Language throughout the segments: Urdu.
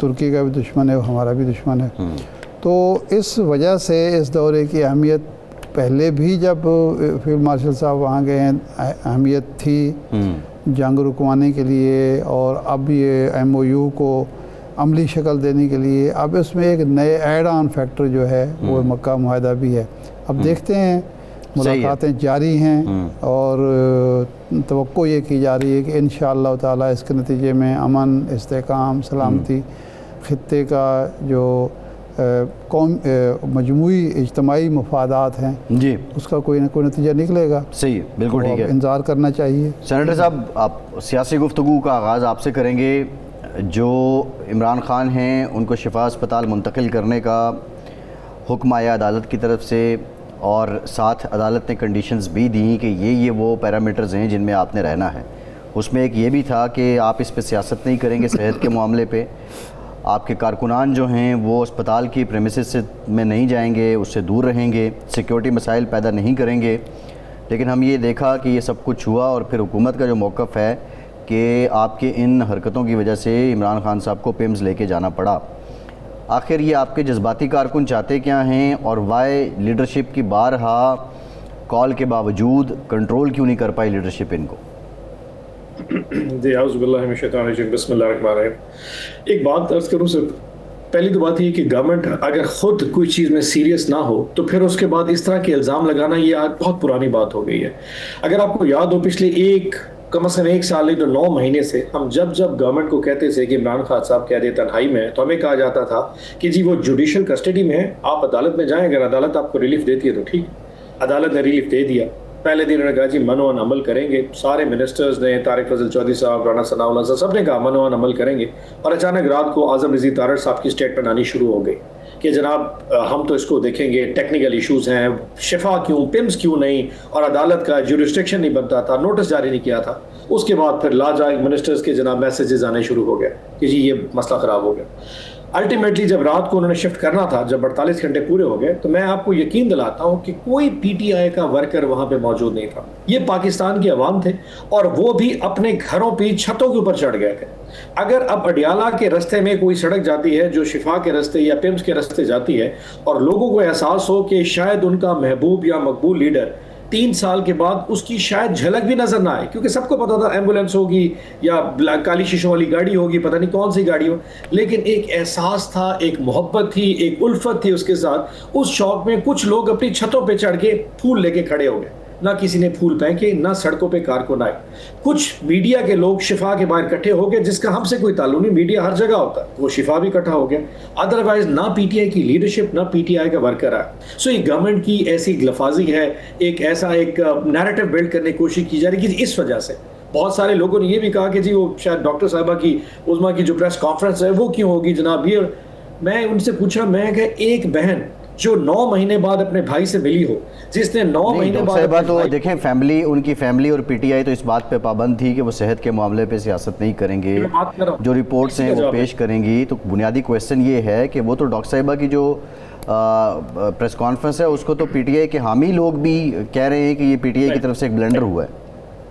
ترکی کا بھی دشمن ہے، وہ ہمارا بھی دشمن ہے. تو اس وجہ سے اس دورے کی اہمیت پہلے بھی جب فیلڈ مارشل صاحب وہاں گئے ہیں اہمیت تھی جنگ رکوانے کے لیے، اور اب یہ MOU کو عملی شکل دینے کے لیے اب اس میں ایک نئے ایڈ آن فیکٹر جو ہے وہ مکہ معاہدہ بھی ہے. اب دیکھتے ہیں، ملاقاتیں جاری ہیں اور توقع یہ کی جا رہی ہے کہ انشاءاللہ تعالی اس کے نتیجے میں امن، استحکام، سلامتی، خطے کا جو مجموعی اجتماعی مفادات ہیں جی اس کا کوئی نہ کوئی نتیجہ نکلے گا. صحیح، بالکل ٹھیک ہے. انتظار کرنا چاہیے. سینیٹر صاحب، آپ سیاسی گفتگو کا آغاز آپ سے کریں گے. جو عمران خان ہیں ان کو شفا اسپتال منتقل کرنے کا حکم آیا عدالت کی طرف سے، اور ساتھ عدالت نے کنڈیشنز بھی دیں کہ یہ وہ پیرامیٹرز ہیں جن میں آپ نے رہنا ہے. اس میں ایک یہ بھی تھا کہ آپ اس پہ سیاست نہیں کریں گے صحت کے معاملے پہ. آپ کے کارکنان جو ہیں وہ اسپتال کی پریمیسز میں نہیں جائیں گے، اس سے دور رہیں گے، سیکیورٹی مسائل پیدا نہیں کریں گے. لیکن ہم یہ دیکھا کہ یہ سب کچھ ہوا، اور پھر حکومت کا جو موقف ہے کہ آپ کے ان حرکتوں کی وجہ سے عمران خان صاحب کو پیمز لے کے جانا پڑا. آخر یہ آپ کے جذباتی کارکن چاہتے کیا ہیں، اور وائی لیڈرشپ کی بارہا کال کے باوجود کنٹرول کیوں نہیں کر پائی لیڈرشپ ان کو؟ جی اعوذ باللہ من الشیطان الرجیم، بسم اللہ الرحمن الرحیم. ایک بات عرض کروں صرف، پہلی تو بات یہ کہ گورنمنٹ اگر خود کوئی چیز میں سیریس نہ ہو تو پھر اس کے بعد اس طرح کے الزام لگانا یہ آج بہت پرانی بات ہو گئی ہے. اگر آپ کو یاد ہو پچھلے کم از کم 1 سال نہیں تو 9 مہینے سے ہم جب گورنمنٹ کو کہتے تھے کہ عمران خان صاحب قید تنہائی میں ہیں، تو ہمیں کہا جاتا تھا کہ جی وہ جوڈیشل کسٹڈی میں ہے، آپ عدالت میں جائیں، اگر عدالت آپ کو ریلیف دیتی ہے تو ٹھیک. عدالت نے ریلیف دے دیا. پہلے دن انہوں نے کہا جی منوان عمل کریں گے، سارے منسٹرز نے، طارق فضل چودھری صاحب، رانا ثناء اللہ صاحب، سب نے کہا منوان عمل کریں گے. اور اچانک رات کو اعظم رضی تارڑ صاحب کی اسٹیٹمنٹ آنی شروع ہو گئی کہ جناب ہم تو اس کو دیکھیں گے، ٹیکنیکل ایشوز ہیں، شفا کیوں، پیمز کیوں نہیں، اور عدالت کا جورسڈکشن نہیں بنتا تھا، نوٹس جاری نہیں کیا تھا. اس کے بعد پھر لاجائق منسٹرز کے جناب میسیجز آنے شروع ہو گئے کہ جی یہ مسئلہ خراب ہو گیا. الٹیمیٹلی جب رات کو انہوں نے شفٹ کرنا تھا، جب 48 گھنٹے پورے ہو گئے، تو میں آپ کو یقین دلاتا ہوں کہ کوئی PTI کا ورکر وہاں پہ موجود نہیں تھا. یہ پاکستان کے عوام تھے، اور وہ بھی اپنے گھروں پہ چھتوں کے اوپر چڑھ گئے تھے. اگر اب اڈیالہ کے رستے میں کوئی سڑک جاتی ہے جو شفا کے رستے یا پیمز کے رستے جاتی ہے، اور لوگوں کو احساس ہو کہ شاید ان کا محبوب یا مقبول لیڈر 3 سال کے بعد اس کی شاید جھلک بھی نظر نہ آئے، کیونکہ سب کو پتا تھا ایمبولینس ہوگی یا کالی شیشوں والی گاڑی ہوگی، پتہ نہیں کون سی گاڑی ہو، لیکن ایک احساس تھا، ایک محبت تھی، ایک الفت تھی اس کے ساتھ. اس شوق میں کچھ لوگ اپنی چھتوں پہ چڑھ کے پھول لے کے کھڑے ہو گئے. نہ کسی نے پھول پھینکے، نہ سڑکوں پہ کارکن آئے. کچھ میڈیا کے لوگ شفا کے باہر اکٹھے ہو گئے، جس کا ہم سے کوئی تعلق نہیں، میڈیا ہر جگہ ہوتا ہے، وہ شفا بھی اکٹھا ہو گیا. ادروائز نہ PTI کی لیڈرشپ، نہ PTI کا ورکر آیا. سو یہ گورنمنٹ کی ایسی لفاظی ہے، ایک ایسا ایک نیریٹو بلڈ کرنے کی کوشش کی جا رہی ہے کہ اس وجہ سے بہت سارے لوگوں نے یہ بھی کہا کہ جی وہ شاید ڈاکٹر صاحبہ کی عظمیٰ کی جو پریس کانفرنس ہے وہ کیوں ہوگی جناب. یہ میں ان سے پوچھا، میں کہ ایک بہن جو 9 مہینے بعد اپنے بھائی سے ملی ہو، جس نے 9 مہینے بعد تو دیکھیں فیملی، ان کی فیملی اور PTI تو اس بات پہ پابند تھی کہ وہ صحت کے معاملے پہ سیاست نہیں کریں گے، جو رپورٹس ہیں وہ پیش کریں گی. تو بنیادی کویسچن یہ ہے کہ وہ تو ڈاکٹر صاحبہ کی جو پریس کانفرنس ہے اس کو تو PTI کے حامی لوگ بھی کہہ رہے ہیں کہ یہ PTI کی طرف سے ایک بلنڈر ہوا ہے.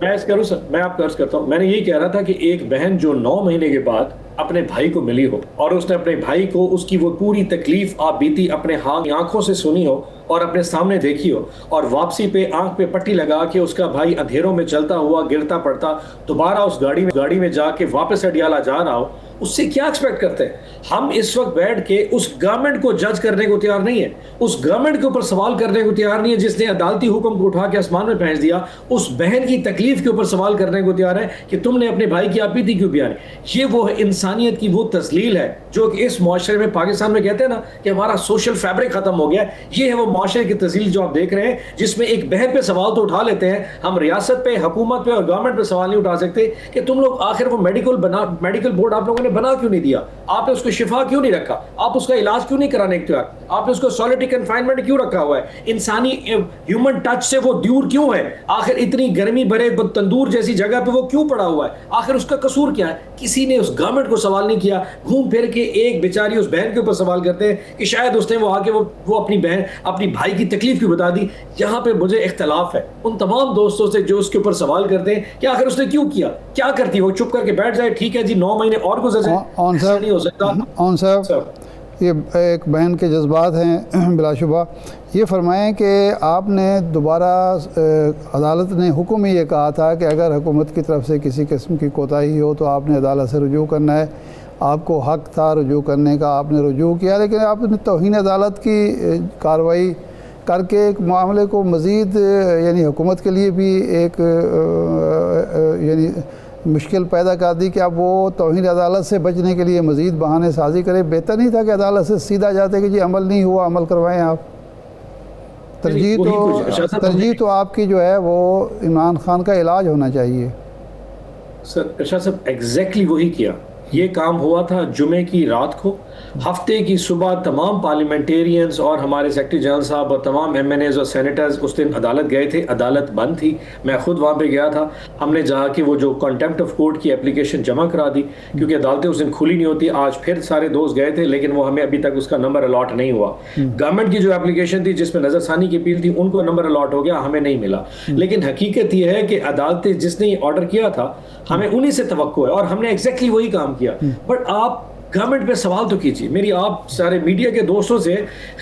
میں آپ کو عرض کرتا ہوں، میں نے یہی کہہ رہا تھا کہ ایک بہن جو 9 مہینے کے بعد اپنے بھائی کو ملی ہو، اور اس نے اپنے بھائی کو اس کی وہ پوری تکلیف آپ بیتی اپنے آنکھوں سے سنی ہو اور اپنے سامنے دیکھی ہو، اور واپسی پہ آنکھ پہ پٹی لگا کے اس کا بھائی اندھیروں میں چلتا ہوا گرتا پڑتا دوبارہ اس گاڑی میں جا کے واپس اڈیالہ جا رہا ہو، اس سے کیا ایکسپیکٹ کرتے ہیں؟ ہم اس وقت بیٹھ کے اس گورنمنٹ کو جج کرنے کو تیار نہیں ہے، اس گورنمنٹ کے اوپر سوال کرنے کو تیار نہیں ہے جس نے عدالتی حکم کو اٹھا کے آسمان میں پھینک دیا. اس بہن کی تکلیف کے اوپر سوال کرنے کو تیار ہے کہ تم نے اپنے بھائی کی آپیتی کیوں بیانی. یہ وہ انسانیت کی وہ تذلیل ہے جو کہ اس معاشرے میں پاکستان میں کہتے ہیں نا کہ ہمارا سوشل فیبرک ختم ہو گیا ہے. یہ ہے وہ معاشرے کی تذلیل جو آپ دیکھ رہے ہیں، جس میں ایک بہن پہ سوال تو اٹھا لیتے ہیں، ہم ریاست پہ، حکومت پہ اور گورنمنٹ پہ سوال نہیں اٹھا سکتے کہ تم لوگ آخر وہ میڈیکل بورڈ آپ لوگوں نے بنا کیوں نہیں دیا؟ آپ نے اس کو شفا کیوں نہیں رکھا؟ آپ اس کا علاج کیوں نہیں کرانے اختیار؟ آپ نے اس کو سولیٹی کنفائنمنٹ کیوں رکھا ہوا ہے؟ انسانی ہیومن ٹچ سے وہ دور کیوں ہے؟ آخر اتنی گرمی بھرے تندور جیسی جگہ پہ وہ کیوں پڑا ہوا ہے؟ آخر اس کا قصور کیا ہے؟ کسی نے اس گورنمنٹ کو سوال نہیں کیا. گھوم پھر کے ایک بیچاری اس بہن کے اوپر سوال کرتے ہیں کہ شاید اس نے وہ آ کے وہ اپنی بہن اپنی بھائی کی تکلیف کیوں بتا دی. یہاں پہ مجھے اختلاف ہے ان تمام دوستوں سے جو اس کے اوپر سوال کرتے ہیں کہ آخر اس نے کیوں کیا, کیا کرتی, وہ چپ کر کے بیٹھ جائے, ٹھیک ہے جی 9 مہینے اور گزر جائے, ایسا نہیں ہو سکتا. صاحب یہ ایک بہن کے جذبات ہیں بلا شبہ. یہ فرمائیں کہ آپ نے دوبارہ عدالت نے حکم ہی یہ کہا تھا کہ اگر حکومت کی طرف سے کسی قسم کی کوتاہی ہو تو آپ نے عدالت سے رجوع کرنا ہے. آپ کو حق تھا رجوع کرنے کا, آپ نے رجوع کیا, لیکن آپ نے توہین عدالت کی کارروائی کر کے ایک معاملے کو مزید یعنی حکومت کے لیے بھی ایک یعنی مشکل پیدا کر دی کہ اب وہ توہین عدالت سے بچنے کے لیے مزید بہانے سازی کرے. بہتر نہیں تھا کہ عدالت سے سیدھا جاتے کہ جی عمل نہیں ہوا, عمل کروائیں آپ. ترجیح تو آپ کی جو ہے وہ عمران خان کا علاج ہونا چاہیے. سر ارشاد صاحب ایگزیکٹلی وہی کیا. یہ کام ہوا تھا جمعے کی رات کو. ہفتے کی صبح تمام پارلیمنٹیرینز اور ہمارے سیکرٹری جنرل صاحب اور تمام ایم این ایز اور سینیٹرز اس دن عدالت گئے تھے. عدالت بند تھی, میں خود وہاں پہ گیا تھا. ہم نے جا کے وہ جو کنٹیمپٹ آف کورٹ کی اپلیکیشن جمع کرا دی کیونکہ عدالتیں اس دن کھلی نہیں ہوتی. آج پھر سارے دوست گئے تھے لیکن وہ ہمیں ابھی تک اس کا نمبر الاٹ نہیں ہوا. گورنمنٹ کی جو اپلیکیشن تھی جس میں نظر ثانی کی اپیل تھی ان کو نمبر الاٹ ہو گیا, ہمیں نہیں ملا. لیکن حقیقت یہ ہے کہ عدالتیں جس نے آرڈر کیا تھا ہمیں انہی سے توقع ہے اور ہم نے ایگزیکٹلی وہی کام کیا. بٹ آپ گورنمنٹ پہ سوال تو کیجیے. میری آپ سارے میڈیا کے دوستوں سے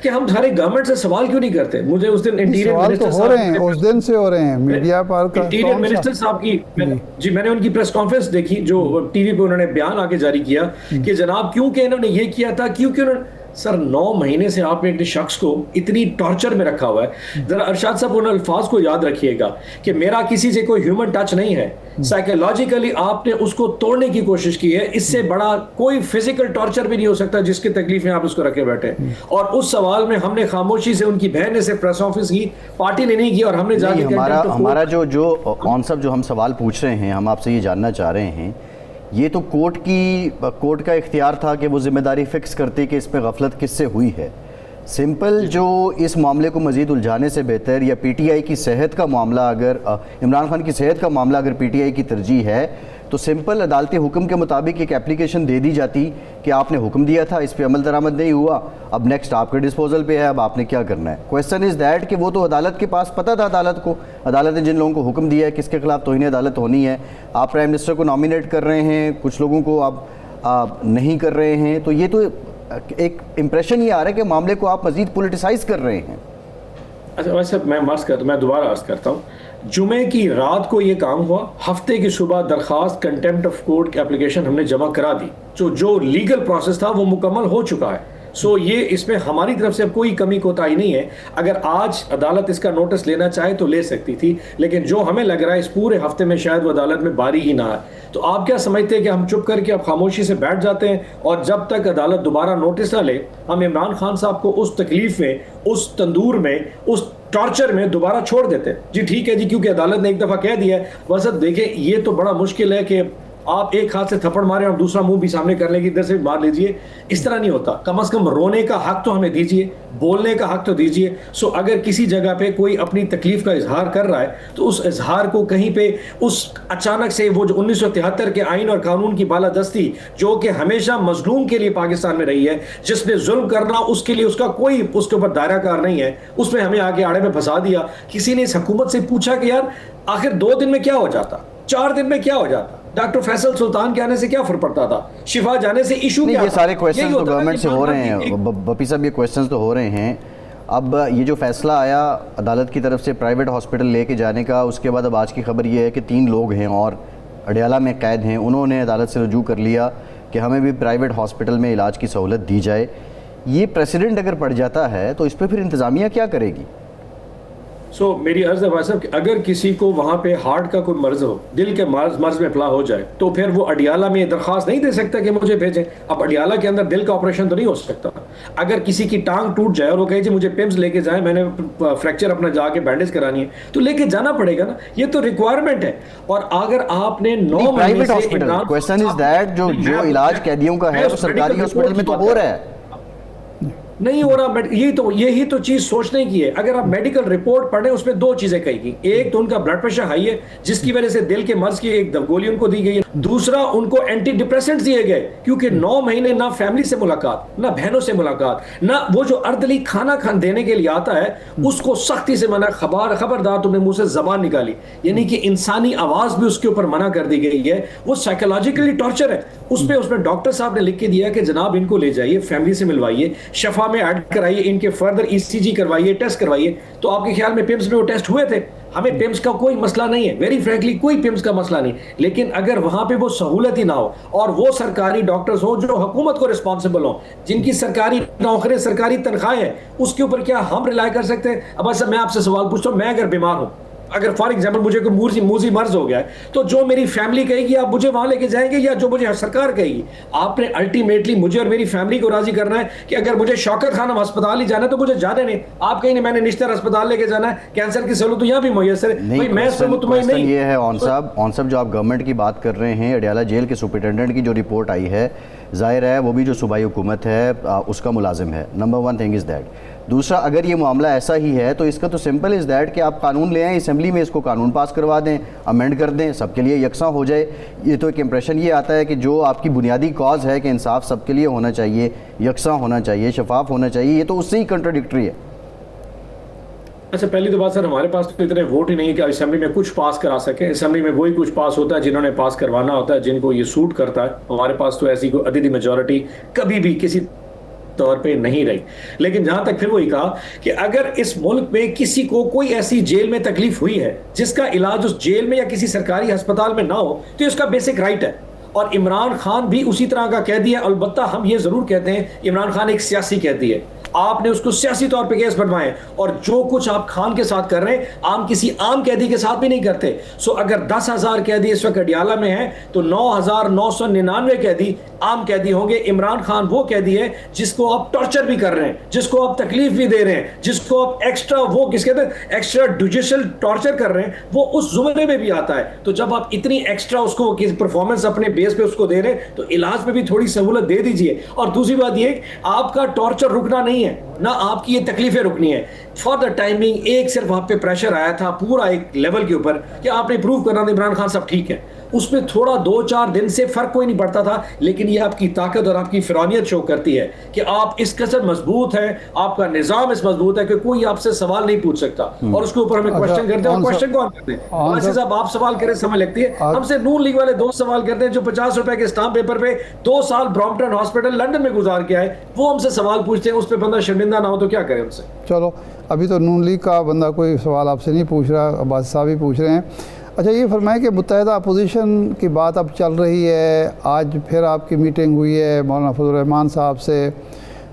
کہ ہم سارے گورنمنٹ سے سوال کیوں نہیں کرتے. مجھے اس دن انٹیریئر منسٹر ہو رہے ہیں, اس دن سے ہو رہے ہیں میڈیا پر. انٹیریئر منسٹر صاحب کی جی میں نے ان کی پریس کانفرنس دیکھی جو ٹی وی پہ انہوں نے بیان آگے جاری کیا کہ جناب کیونکہ انہوں نے یہ کیا تھا, کیونکہ انہوں نے سر 9 مہینے سے آپ نے ایک شخص کو اتنی ٹارچر میں رکھا ہوا ہے. ذرا ارشاد صاحب ان الفاظ کو یاد رکھیے گا کہ میرا کسی سے کوئی ہیومن ٹچ نہیں ہے. سائیکولوجیکلی آپ نے اس کو توڑنے کی کوشش کی ہے. اس سے بڑا کوئی فزیکل ٹارچر بھی نہیں ہو سکتا جس کی تکلیف میں آپ اس کو رکھے بیٹھے. اور اس سوال میں ہم نے خاموشی سے, ان کی بہن نے سے پریس آفس کی, پارٹی نے نہیں کی, اور ہم نے جا کے ہمارا جو کانسیپٹ جو ہم سوال پوچھ رہے ہیں, ہم آپ سے یہ جاننا چاہ رہے ہیں, یہ تو کورٹ کا اختیار تھا کہ وہ ذمہ داری فکس کرتی کہ اس پہ غفلت کس سے ہوئی ہے. سمپل جو اس معاملے کو مزید الجھانے سے بہتر, یا پی ٹی آئی کی صحت کا معاملہ, اگر عمران خان کی صحت کا معاملہ اگر پی ٹی آئی کی ترجیح ہے تو سمپل عدالتی حکم کے مطابق ایک اپلیکیشن دے دی جاتی کہ آپ نے حکم دیا تھا, اس پہ عمل درآمد نہیں ہوا, اب نیکسٹ آپ کے ڈسپوزل پہ ہے, اب آپ نے کیا کرنا ہے. کویسچن از دیٹ کہ وہ تو عدالت کے پاس پتہ تھا, عدالت نے جن لوگوں کو حکم دیا ہے کس کے خلاف توہین عدالت ہونی ہے. آپ پرائم منسٹر کو نامینیٹ کر رہے ہیں, کچھ لوگوں کو آپ نہیں کر رہے ہیں, تو یہ تو ایک امپریشن یہ آ رہا ہے کہ معاملے کو آپ مزید پولیٹیسائز کر رہے ہیں. اچھا ویسے میں دوبارہ عرض کرتا ہوں, جمعے کی رات کو یہ کام ہوا, ہفتے کی صبح درخواست کنٹیمپٹ آف کورٹ کی اپلیکیشن ہم نے جمع کرا دی. جو لیگل پروسیس تھا وہ مکمل ہو چکا ہے. یہ اس میں ہماری طرف سے اب کوئی کمی کوتاہی نہیں ہے. اگر آج عدالت اس کا نوٹس لینا چاہے تو لے سکتی تھی, لیکن جو ہمیں لگ رہا ہے اس پورے ہفتے میں شاید وہ عدالت میں باری ہی نہ آئے. تو آپ کیا سمجھتے ہیں کہ ہم چپ کر کے اب خاموشی سے بیٹھ جاتے ہیں اور جب تک عدالت دوبارہ نوٹس نہ لے ہم عمران خان صاحب کو اس تکلیف میں, اس تندور میں, اس ٹارچر میں دوبارہ چھوڑ دیتے؟ جی ٹھیک ہے جی, کیونکہ عدالت نے ایک دفعہ کہہ دیا ہے. وسط دیکھیں یہ تو بڑا مشکل ہے کہ آپ ایک ہاتھ سے تھپڑ ماریں اور دوسرا منہ بھی سامنے کر لیں کہ ادھر سے مار لیجئے. اس طرح نہیں ہوتا. کم از کم رونے کا حق تو ہمیں دیجئے, بولنے کا حق تو دیجئے. اگر کسی جگہ پہ کوئی اپنی تکلیف کا اظہار کر رہا ہے تو اس اظہار کو کہیں پہ اس اچانک سے وہ جو 1973 کے آئین اور قانون کی بالادستی جو کہ ہمیشہ مظلوم کے لیے پاکستان میں رہی ہے, جس نے ظلم کرنا اس کے لیے اس کا کوئی اس کے اوپر دائرہ کار نہیں ہے, اس میں ہمیں آگے آڑے میں پھنسا دیا. کسی نے اس حکومت سے پوچھا کہ یار آخر 2 دن میں کیا ہو جاتا, 4 دن میں کیا ہو جاتا, ڈاکٹر فیصل سلطان کے آنے سے کیا فرق پڑتا تھا, شفا جانے سے ایشو کیا تھا. یہ سارے کویسچنز تو گورنمنٹ سے ہو رہے ہیں بپی صاحب, یہ کویسچنز تو ہو رہے ہیں. اب یہ جو فیصلہ آیا عدالت کی طرف سے پرائیویٹ ہاسپٹل لے کے جانے کا, اس کے بعد اب آج کی خبر یہ ہے کہ 3 لوگ ہیں اور اڈیالہ میں قید ہیں, انہوں نے عدالت سے رجوع کر لیا کہ ہمیں بھی پرائیویٹ ہاسپٹل میں علاج کی سہولت دی جائے. یہ پریسیڈنٹ اگر پڑ جاتا ہے تو اس پہ پھر انتظامیہ کیا کرے گی؟ میری عرض ہے بھائی صاحب کہ اگر کسی کو وہاں پہ ہارٹ کا کوئی مرض ہو, دل کے مرض میں ابتلا ہو جائے, تو پھر وہ اڈیالہ میں درخواست نہیں دے سکتا کہ مجھے بھیجیں. اب اڈیالہ کے اندر دل کا آپریشن تو نہیں ہو سکتا. اگر کسی کی ٹانگ ٹوٹ جائے اور وہ کہے جی مجھے پیمز لے کے جائیں, میں نے فریکچر اپنا جا کے بینڈیج کرانی ہے, تو لے کے جانا پڑے گا نا. یہ تو ریکوائرمنٹ ہے. اور اگر آپ نے 9 مہینے سے کویسچن از دیٹ جو علاج قیدیوں کا ہے وہ سرکاری ہاسپٹل میں تو ہو رہا ہے. نہیں ہو رہا. یہی تو چیز سوچنے کی ہے. اگر آپ میڈیکل رپورٹ پڑھیں اس میں دو چیزیں کہی گئی. ایک تو ان کا بلڈ پریشر ہائی ہے جس کی وجہ سے دل کے مرض کی ایک گولی ان کو دی گئی ہے. دوسرا ان کو اینٹی ڈپریسنٹس دیے گئے کیونکہ 9 مہینے نہ فیملی سے ملاقات, نہ بہنوں سے ملاقات, نہ وہ جو اردلی کھانا دینے کے لیے آتا ہے اس کو سختی سے منع, خبردار تم نے منہ سے زبان نکالی, یعنی کہ انسانی آواز بھی اس کے اوپر منع کر دی گئی ہے. وہ سائیکولوجیکلی ٹارچر ہے. اس میں ڈاکٹر صاحب نے لکھ کے دیا کہ جناب ان کو لے جائیے, فیملی سے ملوائیے, شفا میں ایڈ کرائیے, ان کے فردر ECG کروائیے, ٹیسٹ کروائیے. تو آپ کے خیال میں پیمز میں وہ ٹیسٹ ہوئے تھے؟ ہمیں پیمز کا کوئی مسئلہ نہیں ہے, ویری فرینکلی کوئی پیمز کا مسئلہ نہیں, لیکن اگر وہاں پہ وہ سہولت ہی نہ ہو اور وہ سرکاری ڈاکٹرز ہوں جو حکومت کو رسپانسبل ہوں, جن کی سرکاری نوکری, سرکاری تنخواہیں ہیں, اس کے اوپر کیا ہم ریلائی کر سکتے ہیں؟ اب ایسا میں آپ سے سوال پوچھتا ہوں, میں اگر بیمار ہوں, اگر فار ایگزامپل مجھے کوئی موذی مرض ہو گیا ہے, تو جو میری فیملی کہے گی آپ مجھے وہاں لے کے جائیں گے یا جو مجھے سرکار کہے گی؟ آپ نے الٹیمیٹلی مجھے اور میری فیملی کو راضی کرنا ہے کہ اگر مجھے شوکت خانم ہسپتال ہی جانا ہے تو مجھے جانے نہیں. آپ کہیں نہیں میں نے نشتر ہسپتال لے کے جانا ہے, کینسر کی سہولت تو یہاں بھی میسر ہے. نہیں, میں اس میں مطمئن نہیں. یہ ہے اون صاحب جو آپ گورنمنٹ کی بات کر رہے ہیں, اڈیالہ جیل کے سپرنٹینڈنٹ کی جو رپورٹ آئی ہے, ظاہر ہے وہ بھی جو صوبائی حکومت ہے اس کا ملازم ہے. Number 1 thing is that. دوسرا, اگر یہ معاملہ ایسا ہی ہے تو اس کا تو سمپل از دیٹ کہ آپ قانون لے آئیں, اسمبلی میں اس کو قانون پاس کروا دیں, امینڈ کر دیں, سب کے لیے یکساں ہو جائے. یہ تو ایک امپریشن یہ آتا ہے کہ جو آپ کی بنیادی کاز ہے کہ انصاف سب کے لیے ہونا چاہیے, یکساں ہونا چاہیے, شفاف ہونا چاہیے, یہ تو اس سے ہی کنٹراڈکٹری ہے. اچھا, پہلی تو بات سر, ہمارے پاس تو اتنے ووٹ ہی نہیں کہ اسمبلی میں کچھ پاس کرا سکے. اسمبلی میں وہی کچھ پاس ہوتا ہے جنہوں نے پاس کروانا ہوتا ہے, جن کو یہ سوٹ کرتا ہے. ہمارے پاس تو ایسی کوئی عددی میجورٹی کبھی بھی کسی طور پہ نہیں رہی. لیکن جہاں تک پھر وہی کہا کہ اگر اس ملک میں کسی کو کوئی ایسی جیل میں تکلیف ہوئی ہے جس کا علاج اس جیل میں یا کسی سرکاری ہسپتال میں نہ ہو تو اس کا بیسک رائٹ ہے. اور عمران خان بھی اسی طرح کا قیدی ہے. البتہ ہم یہ ضرور کہتے ہیں عمران خان ایک سیاسی قیدی ہے. آپ نے اس کو سیاسی طور پہ کیس بنوائے اور جو کچھ آپ خان کے ساتھ کر رہے ہیں کسی عام قیدی کے ساتھ بھی نہیں کرتے. سو اگر 10,000 قیدی اس وقت اڈیالہ میں ہیں تو 9,999 قیدی عام قیدی ہوں گے. عمران خان وہ قیدی ہے جس کو آپ ٹارچر بھی کر رہے ہیں, جس کو آپ تکلیف بھی دے رہے ہیں, جس کو آپ ایکسٹرا وہ کس کہتے ہیں ایکسٹرا جوڈیشل ٹارچر کر رہے ہیں, وہ اس زمرے میں بھی آتا ہے. تو جب آپ اتنی ایکسٹرا اس کو پرفارمنس اپنے بیس پہ اس کو دے رہے ہیں تو علاج میں بھی تھوڑی سہولت دے دیجئے. اور دوسری بات یہ آپ کا ٹارچر رکنا نہیں ہے, نہ آپ کی یہ تکلیفیں رکنی ہے. فار دا ٹائمنگ ایک صرف آپ پہ پریشر آیا تھا پورا ایک لیول کے اوپر کہ آپ نے پروو کرنا تھا عمران خان صاحب ٹھیک ہے. اس میں تھوڑا 2-4 دن سے فرق کوئی نہیں پڑتا تھا, لیکن یہ آپ کی طاقت اور آپ کی فرانیت شو کرتی ہے کہ آپ اس قدر مضبوط ہیں, آپ کا نظام اس مضبوط ہے کہ کوئی آپ سے سوال نہیں پوچھ سکتا اور اس کے اوپر ہمیں کوشچن کرتے ہیں. اور کوشچن کون کرتے ہیں؟ واسطے صاحب آپ سوال کریں سمجھ لگتی ہے. ہم سے نون لیگ والے 2 سوال کرتے ہیں جو 50 روپے کے اسٹامپ پیپر پہ 2 سال برامپٹن ہاسپٹل لندن میں گزار کے آئے, وہ ہم سے سوال پوچھتے ہیں. اس پہ بندہ شرمندہ نہ ہو تو کیا کرے ان سے؟ چلو ابھی تو نون لیگ کا بندہ کوئی سوال آپ سے نہیں پوچھ رہا, عباس صاحب ہی پوچھ رہے ہیں. اچھا یہ فرمائیں کہ متحدہ اپوزیشن کی بات اب چل رہی ہے, آج پھر آپ کی میٹنگ ہوئی ہے مولانا فضل الرحمان صاحب سے,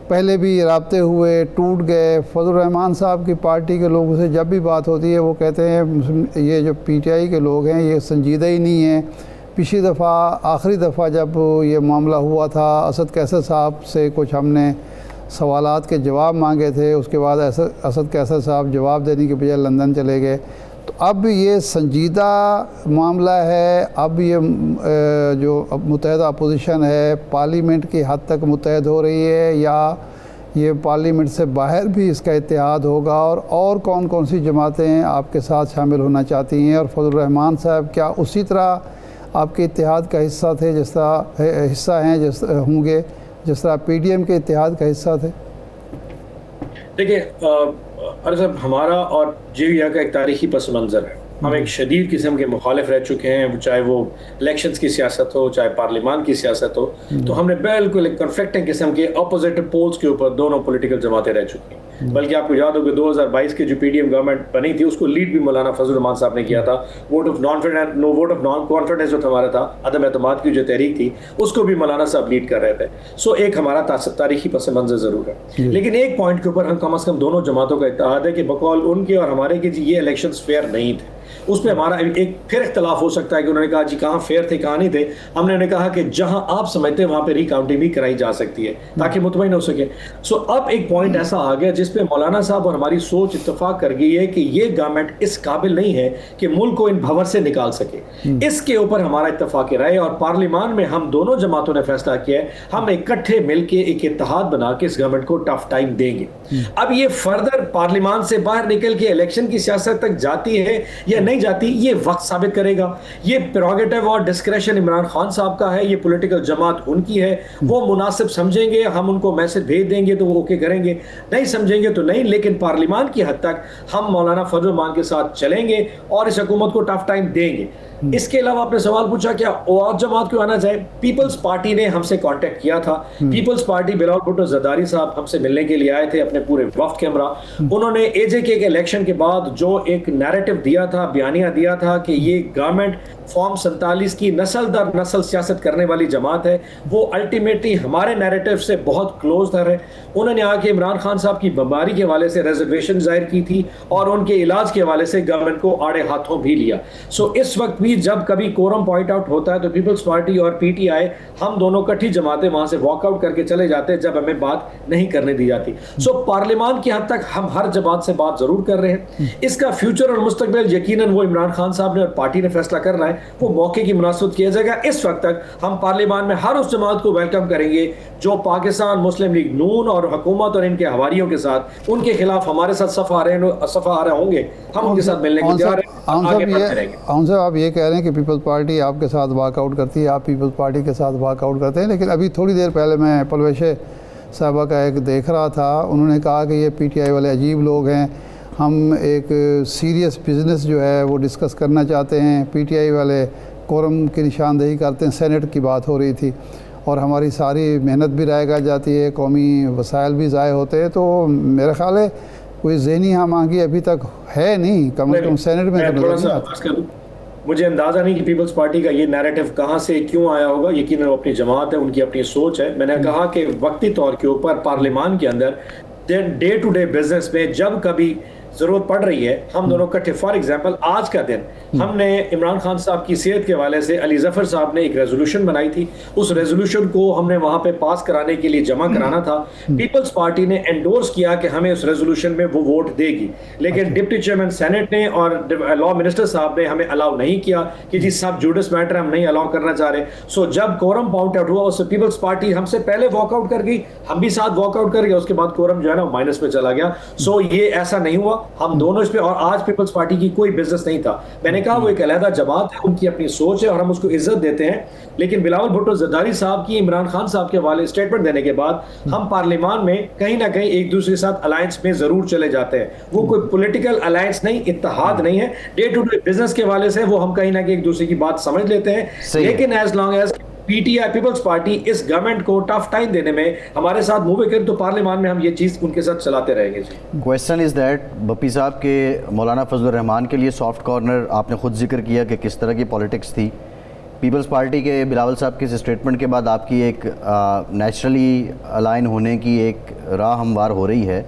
پہلے بھی رابطے ہوئے ٹوٹ گئے. فضل الرحمان صاحب کی پارٹی کے لوگوں سے جب بھی بات ہوتی ہے وہ کہتے ہیں یہ جو PTI کے لوگ ہیں یہ سنجیدہ ہی نہیں ہیں. پچھلی دفعہ آخری دفعہ جب یہ معاملہ ہوا تھا اسد کیسر صاحب سے کچھ ہم نے سوالات کے جواب مانگے تھے, اس کے بعد اسد کیسر صاحب جواب دینے کے بجائے لندن چلے گئے. تو اب یہ سنجیدہ معاملہ ہے, اب یہ جو متحدہ اپوزیشن ہے پارلیمنٹ کی حد تک متحد ہو رہی ہے یا یہ پارلیمنٹ سے باہر بھی اس کا اتحاد ہوگا, اور کون کون سی جماعتیں آپ کے ساتھ شامل ہونا چاہتی ہیں؟ اور فضل الرحمان صاحب کیا اسی طرح آپ کے اتحاد کا حصہ تھے جس طرح ہوں گے جس طرح PDM کے اتحاد کا حصہ تھے؟ دیکھیں صاحب, ہمارا اور JVA کا ایک تاریخی پس منظر ہے. ہم ایک شدید قسم کے مخالف رہ چکے ہیں, چاہے وہ الیکشنز کی سیاست ہو چاہے پارلیمان کی سیاست ہو. تو ہم نے بالکل ایک کنفلکٹنگ قسم کے اپوزٹ پولز کے اوپر دونوں پولیٹیکل جماعتیں رہ چکی ہیں. بلکہ آپ کو یاد ہو کہ 2022 کی جو PDM گورنمنٹ بنی تھی اس کو لیڈ بھی مولانا فضل الرحمان صاحب نے کیا تھا. ووٹ آف نان کانفیڈنس جو ہمارا تھا, عدم اعتماد کی جو تحریک تھی, اس کو بھی مولانا صاحب لیڈ کر رہے تھے. سو ایک ہمارا تاریخی پس منظر ضرور ہے. لیکن ایک پوائنٹ کے اوپر ہم کم از کم دونوں جماعتوں کا اتحاد ہے کہ بقول ان کے اور ہمارے کہ جی یہ الیکشنز فیئر نہیں تھے. اس پہ ہمارا ایک پھر اختلاف ہو سکتا ہے کہ انہوں نے کہا جی کہاں فیئر تھے کہاں نہیں تھے. ہم نے کہا کہ جہاں آپ سمجھتے ہیں وہاں پہ ری کاؤنٹنگ بھی کرائی جا سکتی ہے تاکہ مطمئن ہو سکے. سو اب ایک پوائنٹ ایسا آ گیا جس جس پہ مولانا صاحب اور ہماری سوچ اتفاق کر گئی ہے کہ یہ گورنمنٹ اس قابل نہیں ہے کہ ملک کو ان بھنور سے نکال سکے. اس کے اوپر ہمارا اتفاق رائے اور پارلیمان میں ہم دونوں جماعتوں نے فیصلہ کیا ہے ہم اکٹھے مل کے ایک اتحاد بنا کے اس گورنمنٹ کو ٹف ٹائم دیں گے. اب یہ فردر پارلیمان سے باہر نکل کے الیکشن کی سیاست تک جاتی ہے یا نہیں جاتی یہ وقت ثابت کرے گا. یہ پریروگیٹو اور ڈسکریشن عمران خان صاحب کا ہے, یہ پولیٹیکل جماعت ان کی ہے, وہ مناسب سمجھیں گے ہم ان کو میسج بھیج دیں گے تو وہ اوکے کریں گے, نہیں سمجھیں گے تو نہیں. لیکن پارلیمان کی حد تک ہم مولانا فضل الرحمان کے ساتھ چلیں گے اور اس حکومت کو ٹف ٹائم دیں گے. اس کے علاوہ آپ نے سوال پوچھا کیا اور جماعت کیوں آنا چاہے. پیپلز پارٹی نے ہم سے کانٹیکٹ کیا تھا. پیپلز پارٹی بلاول بھٹو زرداری صاحب ہم سے ملنے کے لیے آئے تھے اپنے پورے وفد کے ہمراہ. انہوں نے اے جے کے الیکشن کے بعد جو ایک نیریٹو دیا تھا, بیانیہ دیا تھا کہ یہ گورنمنٹ فارم 47 کی نسل در نسل سیاست کرنے والی جماعت ہے, وہ الٹیمیٹلی ہمارے نیریٹو سے بہت کلوز تر ہے. انہوں نے آ کے عمران خان صاحب کی بیماری کے حوالے سے ریزرویشن ظاہر کی تھی اور ان کے علاج کے حوالے سے گورنمنٹ کو آڑے ہاتھوں بھی لیا. سو اس وقت بھی جب کبھی کورم پوائنٹ آؤٹ ہوتا ہے تو پیپلز پارٹی اور پی ٹی آئی ہم دونوں کٹھی جماعتیں وہاں سے واک آؤٹ کر کے چلے جاتے جب ہمیں بات نہیں کرنے دی جاتی. سو پارلیمان کی حد تک ہم ہر جماعت سے بات ضرور کر رہے ہیں. اس کا فیوچر اور مستقبل یقیناً وہ عمران خان صاحب نے اور پارٹی نے فیصلہ کرنا ہے, وہ موقع کی مناسبت کیا جائے گا. اس وقت تک ہم پارلیمان میں ہر اس جماعت کو ویلکم کریں گے جو پاکستان مسلم لیگ نون اور حکومت اور ان کے حواریوں کے ساتھ ان کے خلاف ہمارے ساتھ صفحہ آ رہے ہوں گے, ہم ان کے ساتھ ملنے کو تیار ہیں. صاحب آپ یہ کہہ رہے ہیں کہ پیپلز پارٹی آپ کے ساتھ واک آؤٹ کرتی ہے, آپ پیپلز پارٹی کے ساتھ واک آؤٹ کرتے ہیں, لیکن ابھی تھوڑی دیر پہلے میں پلویش صاحبہ کا ایک دیکھ رہا تھا, انہوں نے کہا کہ یہ پی ٹی آئی والے عجیب لوگ ہیں, ہم ایک سیریس بزنس جو ہے وہ ڈسکس کرنا چاہتے ہیں. پی ٹی آئی والے کورم کی نشاندہی کرتے ہیں, سینٹ کی بات ہو رہی تھی اور ہماری ساری محنت بھی رائے جاتی ہے, قومی وسائل بھی ضائع ہوتے ہیں. تو میرا خیال ہے کوئی ذہنی ہم آنگی ابھی تک ہے نہیں, کم از کم سینٹ میں تو نظر نہیں آتا. مجھے اندازہ نہیں کہ پیپلز پارٹی کا یہ نیریٹو کہاں سے کیوں آیا ہوگا. یقیناً وہ اپنی جماعت ہے, ان کی اپنی سوچ ہے. میں نے کہا کہ وقتی طور کے اوپر پارلیمان کے another day to day business میں جب کبھی ضرورت پڑ رہی ہے ہم دونوں کٹھے. فار ایگزامپل آج کا دن ہم نے عمران خان صاحب کی صحت کے حوالے سے علی ظفر صاحب نے ایک ریزولوشن بنائی تھی, اس ریزولوشن کو ہم نے وہاں پہ پاس کرانے کے لیے جمع کرانا تھا. پیپلز پارٹی نے انڈورس کیا کہ ہمیں اس ریزولوشن میں وہ ووٹ دے گی, لیکن ڈپٹی چیئرمین سینٹ نے اور لا منسٹر صاحب نے ہمیں الاؤ نہیں کیا کہ جی صاحب جوڈس میٹر ہم نہیں الاؤ کرنا چاہ رہے. سو جب کورم پوائنٹ آؤٹ ہوا اس سے پیپلز پارٹی ہم سے پہلے واک آؤٹ کر گئی, ہم بھی ساتھ واک آؤٹ کر گئے, اس کے بعد کورم جو ہے نا مائنس پہ چلا گیا. سو یہ ایسا نہیں ہوا, ہم دونوں اس پہ, اور آج پیپلز پارٹی کی کوئی بزنس نہیں تھا. میں نے کہا وہ ایک علیحدہ جماعت ہے, ان کی اپنی سوچ ہے اور ہم اس کو عزت دیتے ہیں. لیکن بلاول بھٹو زرداری صاحب کی عمران خان صاحب کے حوالے اسٹیٹمنٹ دینے کے بعد ہم پارلیمان میں کہیں نہ کہیں ایک دوسرے کے ساتھ الائنس میں ضرور چلے جاتے ہیں. وہ کوئی پولیٹیکل الائنس نہیں, اتحاد نہیں ہے. ڈے ٹو ڈے بزنس کے حوالے سے وہ ہم کہیں نہ کہیں ایک دوسرے کی بات سمجھ لیتے ہیں. لیکن as long as PTI Peoples Party اس گورنمنٹ کو ٹف ٹائم دینے میں ہمارے ساتھ موو کرے تو پارلیمان میں ہم یہ چیز ان کے ساتھ چلاتے رہیں گے. کویسچن از دیٹ بپی صاحب کے مولانا فضل الرحمان کے لیے سافٹ کارنر آپ نے خود ذکر کیا کہ کس طرح کی پالیٹکس تھی. پیپلز پارٹی کے بلاول صاحب کے اس اسٹیٹمنٹ کے بعد آپ کی ایک نیچرلی الائن ہونے کی ایک راہ ہموار ہو رہی ہے.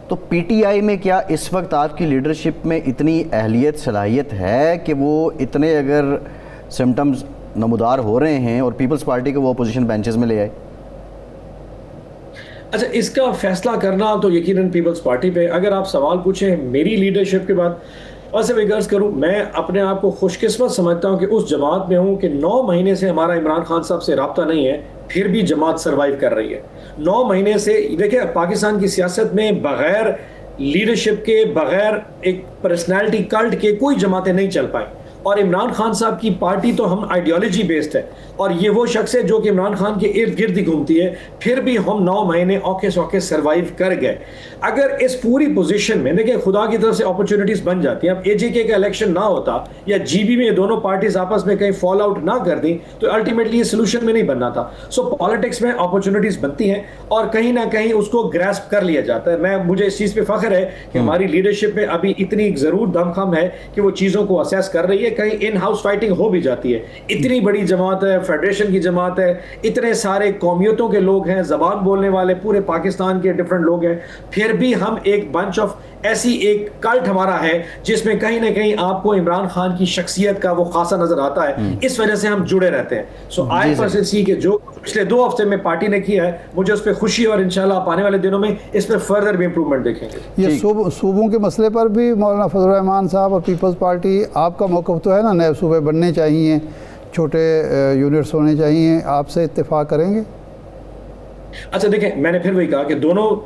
تو پی ٹی آئی میں کیا اس وقت آپ کی لیڈرشپ میں اتنی اہلیت صلاحیت ہے کہ وہ اتنے اگر سمٹمز نمودار ہو رہے ہیں اور پیپلز پارٹی کو وہ اپوزیشن بینچز میں لے آئے؟ اچھا, اس کا فیصلہ کرنا تو یقیناً پیپلز پارٹی پہ. اگر آپ سوال پوچھیں میری لیڈرشپ کے بعد, ویسے میں غرض کروں میں اپنے آپ کو خوش قسمت سمجھتا ہوں کہ اس جماعت میں ہوں کہ 9 مہینے سے ہمارا عمران خان صاحب سے رابطہ نہیں ہے, پھر بھی جماعت سروائیو کر رہی ہے. 9 مہینے سے دیکھیں پاکستان کی سیاست میں بغیر لیڈرشپ کے, بغیر ایک پرسنالٹی کلٹ کے کوئی جماعتیں نہیں چل پائیں. اور عمران خان صاحب کی پارٹی تو ہم آئیڈیالوجی بیسڈ ہے, اور یہ وہ شخص ہے جو کہ عمران خان کے ارد گرد ہی گھومتی ہے. پھر بھی ہم 9 مہینے اوکے سوکے سروائیو کر گئے. اگر اس پوری پوزیشن میں دیکھیں خدا کی طرف سے اپرچونٹیز بن جاتی ہیں. اب اے جے کے کا الیکشن نہ ہوتا یا جی بی میں یہ دونوں پارٹیز آپس میں کہیں فال آؤٹ نہ کر دیں تو الٹیمیٹلی یہ سولوشن میں نہیں بننا تھا. سو پالیٹکس میں اپرچونیٹیز بنتی ہیں اور کہیں نہ کہیں اس کو گراسپ کر لیا جاتا ہے. مجھے اس چیز پہ فخر ہے کہ ہماری لیڈرشپ میں ابھی اتنی ضرور دم خم ہے کہ وہ چیزوں کو اسیس کر رہی ہے. کہیں ان ہاؤس فائٹنگ ہو بھی جاتی ہے. اتنی بڑی جماعت ہے, فیڈریشن کی جماعت ہے, اتنے سارے قومیتوں کے لوگ ہیں, زبان بولنے والے پورے پاکستان کے ڈفرنٹ لوگ ہیں, پھر بھی ہم ایک بنچ آف ایسی ایک کلٹ ہمارا ہے جس میں کہیں نہ کہیں آپ کو عمران خان کی شخصیت کا وہ خاصہ نظر آتا ہے. اس وجہ سے ہم جڑے رہتے ہیں. سو آئی پرسنلی سی کہ جو پچھلے 2 ہفتے میں پارٹی نے کیا ہے, مجھے اس پہ خوشی, اور انشاءاللہ آپ آنے والے دنوں میں اس پہ فردر بھی امپروومنٹ دیکھیں گے. یہ صوبوں کے مسئلے پر بھی مولانا فضل الرحمان صاحب اور پیپلز پارٹی, آپ کا موقف تو ہے نا, نئے صوبے بننے چاہیے, چھوٹے یونٹس ہونے چاہیے, آپ سے اتفاق کریں گے؟ اچھا دیکھیں, میں نے پھر وہی کہا کہ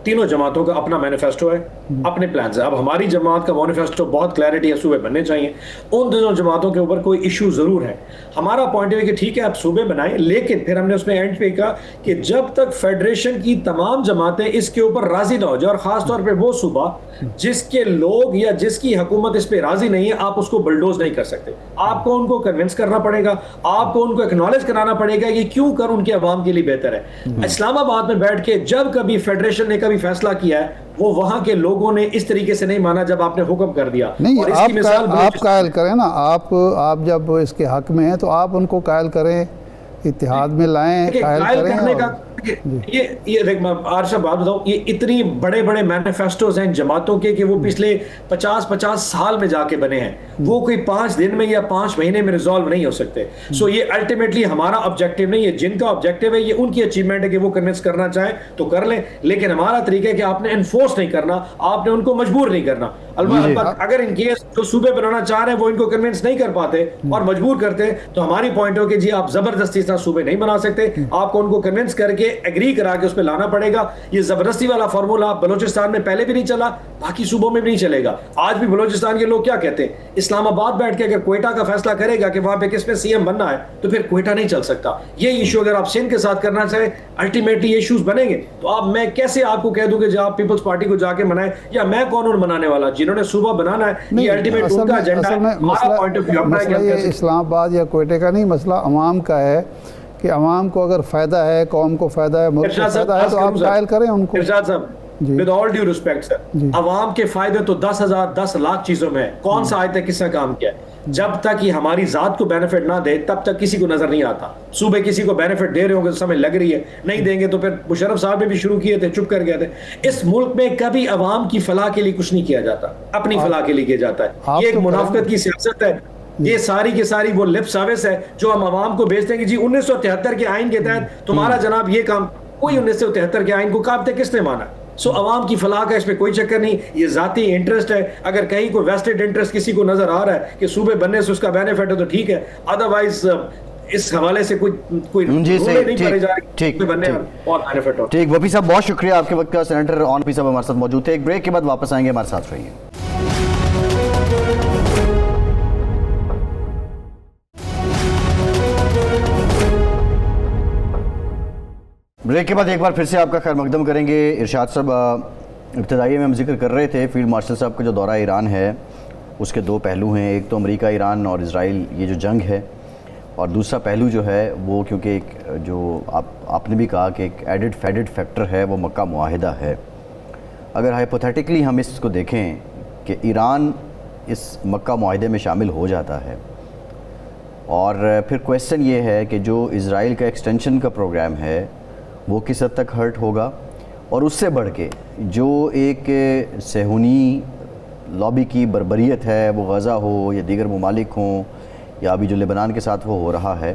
تینوں جماعتوں کا اپنا مینیفیسٹو ہے, اپنے پلانز ہیں. اب ہماری جماعت کا مینیفیسٹو بہت کلیئرٹی ہے, صوبے بننے چاہیے. ان دونوں جماعتوں کے اوپر کوئی ایشو ضرور ہے. ہمارا پوائنٹ ہے کہ ٹھیک ہے آپ صوبے بنائیں, لیکن پھر ہم نے اس میں اینڈ پہ کہا کہ جب تک فیڈریشن کی تمام جماعتیں اس کے اوپر راضی نہ ہو جائے, اور خاص طور پہ وہ صوبہ جس کے لوگ یا جس کی حکومت اس پہ راضی نہیں ہے, آپ اس کو بلڈوز نہیں کر سکتے. آپ کو ان کو کنونس کرنا پڑے گا, آپ کو ان کو ایکنالج کرانا پڑے گا کہ کیوں کر ان کے عوام کے لیے بہتر ہے. اسلام آباد میں بیٹھ کے جب کبھی فیڈریشن نے کبھی فیصلہ کیا ہے, وہ وہاں کے لوگوں نے اس طریقے سے نہیں مانا جب آپ نے حکم کر دیا. نہیں, آپ قائل کریں نا, آپ جب اس کے حق میں ہیں تو آپ ان کو قائل کریں, اتحاد میں لائیں, قائل کرنے کا. یہ دیکھ میں عارشہ بات بتاؤں, یہ اتنی بڑے بڑے مینیفیسٹوز ہیں جماعتوں کے کہ وہ پچھلے 50 سال میں جا کے بنے ہیں, وہ کوئی 5 دن میں یا 5 مہینے میں ریزالو نہیں ہو سکتے. سو یہ الٹیمیٹلی ہمارا آبجیکٹیو نہیں ہے, جن کا آبجیکٹیو ہے یہ ان کی اچیومنٹ ہے کہ وہ کنونس کرنا چاہیں تو کر لیں, لیکن ہمارا طریقہ ہے کہ آپ نے انفورس نہیں کرنا, آپ نے ان کو مجبور نہیں کرنا. البتہ اگر ان کیس جو صوبے بنانا چاہ رہے ہیں وہ ان کو کنونس نہیں کر پاتے اور مجبور کرتے, تو ہماری پوائنٹ ہو کہ جی آپ زبردستی اس طرح صوبے نہیں بنا سکتے, آپ کو ان کو کنونس کر کے ایگری کرا کے اس پہ لانا پڑے گا. یہ زبردستی والا فارمولا بلوچستان میں پہلے بھی نہیں چلا, باقی صوبوں میں بھی نہیں چلے گا. آج بھی بلوچستان کے لوگ کیا کہتے ہیں, اسلام آباد بیٹھ کے اگر کوئٹہ کا فیصلہ کرے گا کہ وہاں پہ کس میں سی ایم بننا ہے تو پھر کوئٹہ نہیں چل سکتا. یہ ایشو اگر آپ سندھ کے ساتھ کرنا چاہیں, الٹیمیٹلی ایشوز بنیں گے, تو آپ میں کیسے آپ کو کہہ دوں کہ جو آپ پیپلز پارٹی کو جا کے منائیں, یا میں کون ہوں بنانے والا, جنہوں نے صوبہ بنانا ہے, یہ الٹیمیٹ ان کا ایجنڈا ہے. ہمارا پوائنٹ آف ویو اپنا ہے کہ ہم مسئلہ اسلام آباد یا کوئٹہ کا نہیں, مسئلہ عوام کا ہے کہ عوام کو اگر فائدہ ہے, قوم کو فائدہ ہے, ملک کو فائدہ ہے, تو آپ قائل کریں ان کو. ارشاد صاحب, with all due respect sir, عوام کے فائدے تو 10 لاکھ چیزوں میں ہے. کون سا آیت ہے, کس نے کام کیا ہے؟ جب تک یہ ہماری ذات کو بینیفٹ نہ دے تب تک کسی کو نظر نہیں آتا. صوبے کسی کو بینیفٹ دے رہے ہوں گے تو سمجھ لگ رہی ہے, نہیں دیں گے تو پھر مشرف صاحب نے بھی شروع کیے تھے, چپ کر گئے تھے. اس ملک میں کبھی عوام کی فلاح کے لیے کچھ نہیں کیا جاتا, اپنی فلاح کے لیے کیا جاتا ہے. یہ ایک منافقت کی سیاست ہے, یہ ساری کی ساری وہ لپ سروس ہے جو ہم عوام کو بیچتے ہیں کہ جی 1973 کے آئین کے تحت تمہارا جناب یہ کام. کوئی 1973 کے آئین کو کابتے کس نے مانا؟ سو عوام کی فلاح کا اس میں کوئی چکر نہیں, یہ ذاتی انٹرسٹ ہے. اگر کہیں کوئی ویسٹڈ انٹرسٹ کسی کو نظر آ رہا ہے کہ صوبے بننے سے اس کا بینیفٹ ہے تو ٹھیک ہے, ادروائز اس حوالے سے کوئی جی نہیں پڑے جا رہی. ٹھیک بہت بینیفٹ ہو. ٹھیک, وفی صاحب بہت شکریہ آپ کے وقت کا. سینیٹر آن وفی صاحب ہمارے ساتھ موجود تھے. ایک بریک کے بعد واپس آئیں گے, ہمارے ساتھ رہیے. بریک کے بعد ایک بار پھر سے آپ کا خیر مقدم کریں گے. ارشاد صاحب, ابتدائی میں ہم ذکر کر رہے تھے فیلڈ مارشل صاحب کا جو دورہ ایران ہے اس کے 2 پہلو ہیں. ایک تو امریکہ ایران اور اسرائیل یہ جو جنگ ہے, اور دوسرا پہلو جو ہے وہ کیونکہ ایک جو آپ نے بھی کہا کہ ایک ایڈڈ فیکٹر ہے وہ مکہ معاہدہ ہے. اگر ہائپوتھیٹکلی ہم اس کو دیکھیں کہ ایران اس مکہ معاہدے میں شامل ہو جاتا ہے, اور پھر کویسچن یہ ہے کہ جو اسرائیل کا ایکسٹینشن کا پروگرام ہے وہ کس حد تک ہرٹ ہوگا, اور اس سے بڑھ کے جو ایک صہیونی لابی کی بربریت ہے, وہ غزہ ہو یا دیگر ممالک ہوں یا ابھی جو لبنان کے ساتھ وہ ہو رہا ہے,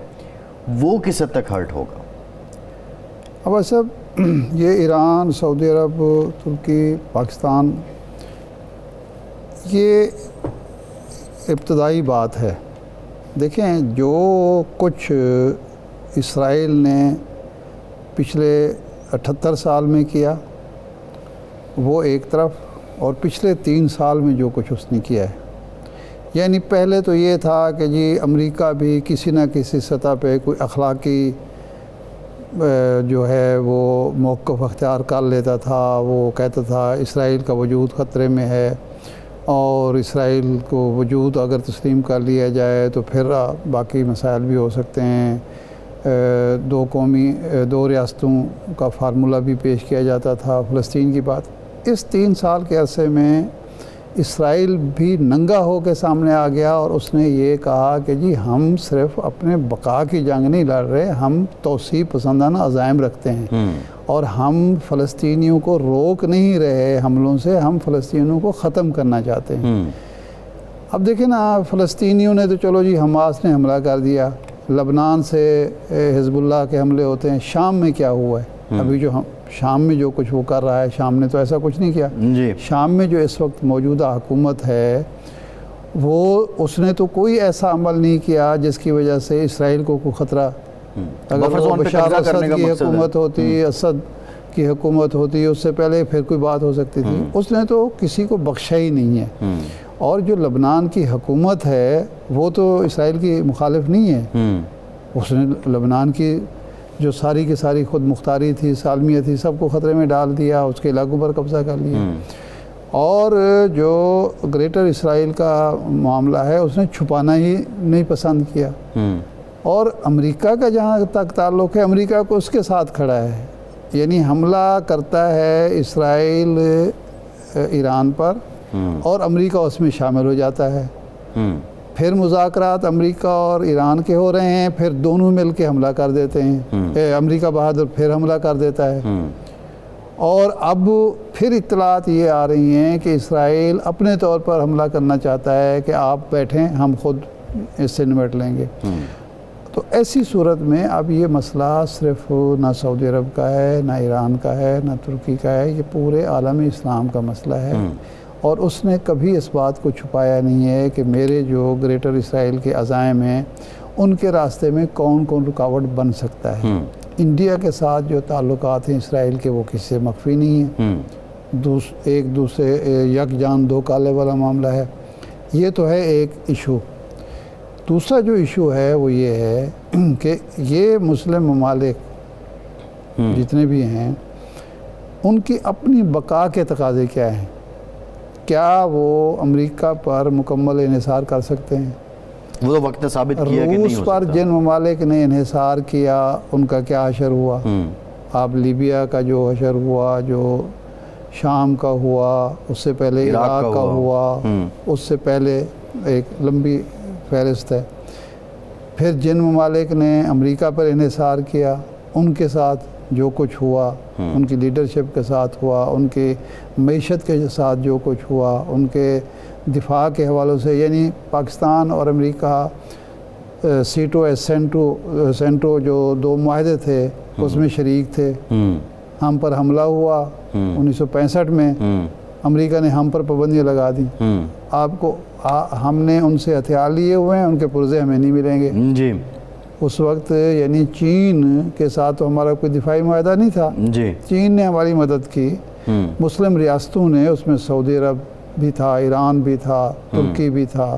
وہ کس حد تک ہرٹ ہوگا؟ اب صاحب یہ ایران, سعودی عرب, ترکی, پاکستان, یہ ابتدائی بات ہے. دیکھیں جو کچھ اسرائیل نے پچھلے 78 سال میں کیا وہ ایک طرف, اور پچھلے 3 سال میں جو کچھ اس نے کیا ہے, یعنی پہلے تو یہ تھا کہ جی امریکہ بھی کسی نہ کسی سطح پہ کوئی اخلاقی جو ہے وہ موقف اختیار کر لیتا تھا. وہ کہتا تھا اسرائیل کا وجود خطرے میں ہے, اور اسرائیل کو وجود اگر تسلیم کر لیا جائے تو پھر باقی مسائل بھی ہو سکتے ہیں. 2 ریاستوں کا فارمولہ بھی پیش کیا جاتا تھا, فلسطین کی بات. اس 3 سال کے عرصے میں اسرائیل بھی ننگا ہو کے سامنے آ گیا اور اس نے یہ کہا کہ جی ہم صرف اپنے بقا کی جنگ نہیں لڑ رہے، ہم توسیع پسندانہ عزائم رکھتے ہیں اور ہم فلسطینیوں کو روک نہیں رہے حملوں سے، ہم فلسطینیوں کو ختم کرنا چاہتے ہیں۔ اب دیکھیں نا، فلسطینیوں نے تو چلو جی حماس نے حملہ کر دیا، لبنان سے حزب اللہ کے حملے ہوتے ہیں، شام میں کیا ہوا ہے؟ ابھی جو شام میں جو کچھ وہ کر رہا ہے، شام نے تو ایسا کچھ نہیں کیا۔ شام میں جو اس وقت موجودہ حکومت ہے وہ اس نے تو کوئی ایسا عمل نہیں کیا جس کی وجہ سے اسرائیل کو کوئی خطرہ، اگر وہ بشار اسد کی حکومت ہوتی، اسد کی حکومت ہوتی، اس سے پہلے پھر کوئی بات ہو سکتی تھی۔ اس نے تو کسی کو بخشا ہی نہیں ہے۔ اور جو لبنان کی حکومت ہے وہ تو اسرائیل کی مخالف نہیں ہے، اس نے لبنان کی جو ساری کی ساری خود مختاری تھی، سالمیت تھی، سب کو خطرے میں ڈال دیا، اس کے علاقوں پر قبضہ کر لیا۔ اور جو گریٹر اسرائیل کا معاملہ ہے اس نے چھپانا ہی نہیں پسند کیا۔ اور امریکہ کا جہاں تک تعلق ہے، امریکہ کو اس کے ساتھ کھڑا ہے، یعنی حملہ کرتا ہے اسرائیل ایران پر اور امریکہ اس میں شامل ہو جاتا ہے۔ پھر مذاکرات امریکہ اور ایران کے ہو رہے ہیں، پھر دونوں مل کے حملہ کر دیتے ہیں، امریکہ بہادر پھر حملہ کر دیتا ہے۔ اور اب پھر اطلاعات یہ آ رہی ہیں کہ اسرائیل اپنے طور پر حملہ کرنا چاہتا ہے کہ آپ بیٹھیں، ہم خود اس سے نمٹ لیں گے۔ تو ایسی صورت میں اب یہ مسئلہ صرف نہ سعودی عرب کا ہے، نہ ایران کا ہے، نہ ترکی کا ہے، یہ پورے عالم اسلام کا مسئلہ ہے۔ اور اس نے کبھی اس بات کو چھپایا نہیں ہے کہ میرے جو گریٹر اسرائیل کے عزائم ہیں ان کے راستے میں کون کون رکاوٹ بن سکتا ہے۔ انڈیا کے ساتھ جو تعلقات ہیں اسرائیل کے وہ کسی سے مخفی نہیں ہیں، ایک دوسرے یک جان دو کالے والا معاملہ ہے۔ یہ تو ہے ایک ایشو۔ دوسرا جو ایشو ہے وہ یہ ہے کہ یہ مسلم ممالک جتنے بھی ہیں ان کی اپنی بقا کے تقاضے کیا ہیں؟ کیا وہ امریکہ پر مکمل انحصار کر سکتے ہیں؟ وہ تو وقت نے ثابت کیا کہ نہیں ہو روس پر سکتا۔ جن ممالک نے انحصار کیا ان کا کیا حشر ہوا؟ آپ لیبیا کا جو حشر ہوا، جو شام کا ہوا، اس سے پہلے عراق کا ہوا، اس سے پہلے ایک لمبی فہرست ہے۔ پھر جن ممالک نے امریکہ پر انحصار کیا ان کے ساتھ جو کچھ ہوا، ان کی لیڈرشپ کے ساتھ ہوا، ان کی معیشت کے ساتھ جو کچھ ہوا، ان کے دفاع کے حوالوں سے، یعنی پاکستان اور امریکہ سیٹو ایس سینٹو جو دو معاہدے تھے اس میں شریک تھے۔ ہم پر حملہ ہوا 1965 میں، امریکہ نے ہم پر پابندیاں لگا دی۔ آپ کو ہم نے ان سے ہتھیار لیے ہوئے ہیں، ان کے پرزے ہمیں نہیں ملیں گے۔ جی اس وقت یعنی چین کے ساتھ تو ہمارا کوئی دفاعی معاہدہ نہیں تھا، چین نے ہماری مدد کی، مسلم ریاستوں نے، اس میں سعودی عرب بھی تھا، ایران بھی تھا، ترکی بھی تھا،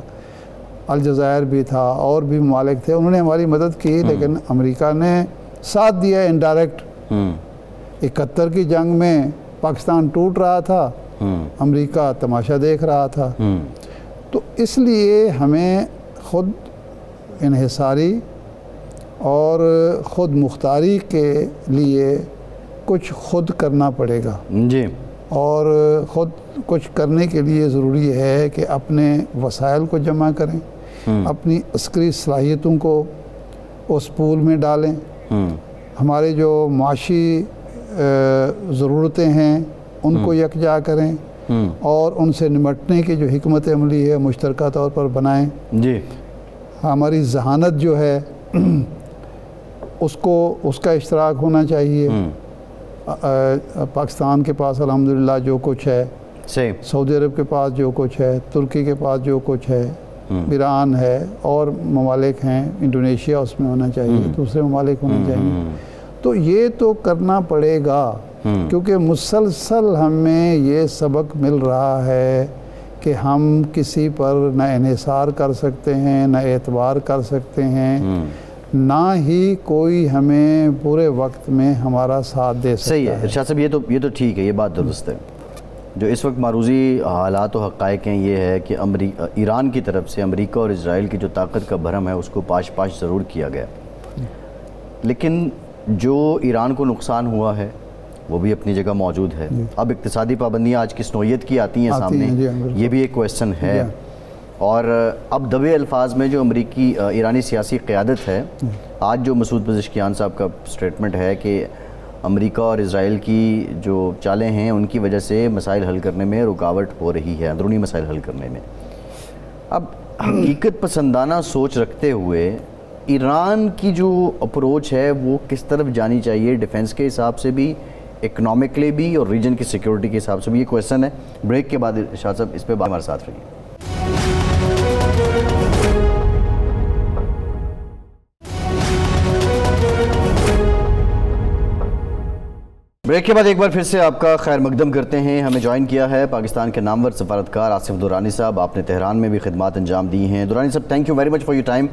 الجزائر بھی تھا، اور بھی ممالک تھے، انہوں نے ہماری مدد کی، لیکن امریکہ نے ساتھ دیا انڈائریکٹ۔ 71 کی جنگ میں پاکستان ٹوٹ رہا تھا، امریکہ تماشا دیکھ رہا تھا۔ تو اس لیے ہمیں خود انحصاری اور خود مختاری کے لیے کچھ خود کرنا پڑے گا۔ جی، اور خود کچھ کرنے کے لیے ضروری ہے کہ اپنے وسائل کو جمع کریں، اپنی عسکری صلاحیتوں کو اس پول میں ڈالیں، ہمارے جو معاشی ضرورتیں ہیں ان کو یکجا کریں، اور ان سے نمٹنے کی جو حکمت عملی ہے مشترکہ طور پر بنائیں۔ جی، ہماری ذہانت جو ہے اس کا اشتراک ہونا چاہیے۔ پاکستان کے پاس الحمدللہ جو کچھ ہے، سعودی عرب کے پاس جو کچھ ہے، ترکی کے پاس جو کچھ ہے، ایران ہے، اور ممالک ہیں، انڈونیشیا اس میں ہونا چاہیے، دوسرے ممالک ہونے چاہیے۔ تو یہ تو کرنا پڑے گا، کیونکہ مسلسل ہمیں یہ سبق مل رہا ہے کہ ہم کسی پر نہ انحصار کر سکتے ہیں، نہ اعتبار کر سکتے ہیں، نہ ہی کوئی ہمیں برے وقت میں ہمارا ساتھ دے سکتا ہے۔ صحیح ہے ارشاد صاحب، یہ تو ٹھیک ہے، یہ بات درست ہے۔ جو اس وقت معروضی حالات و حقائق ہیں یہ ہے کہ ایران کی طرف سے امریکہ اور اسرائیل کی جو طاقت کا بھرم ہے اس کو پاش ضرور کیا گیا، لیکن جو ایران کو نقصان ہوا ہے وہ بھی اپنی جگہ موجود ہے. اب اقتصادی پابندیاں آج کس نوعیت کی آتی ہیں سامنے, یہ بھی ایک کویسچن ہے. اور اب دبے الفاظ میں جو امریکی ایرانی سیاسی قیادت ہے, آج جو مسعود پزشکیان صاحب کا سٹیٹمنٹ ہے کہ امریکہ اور اسرائیل کی جو چالیں ہیں ان کی وجہ سے مسائل حل کرنے میں رکاوٹ ہو رہی ہے, اندرونی مسائل حل کرنے میں. اب حقیقت پسندانہ سوچ رکھتے ہوئے ایران کی جو اپروچ ہے وہ کس طرف جانی چاہیے, ڈیفنس کے حساب سے بھی, اکنامکلی بھی, اور ریجن کی سیکیورٹی کے حساب سے بھی, یہ کویسچن ہے. بریک کے بعد ارشاد صاحب اس پہ ہمارے ساتھ رہیے. بریک کے بعد ایک بار پھر سے آپ کا خیر مقدم کرتے ہیں. ہمیں جوائن کیا ہے پاکستان کے نامور سفارتکار آصف درانی صاحب. آپ نے تہران میں بھی خدمات انجام دی ہیں. درانی صاحب, thank you very much for your time.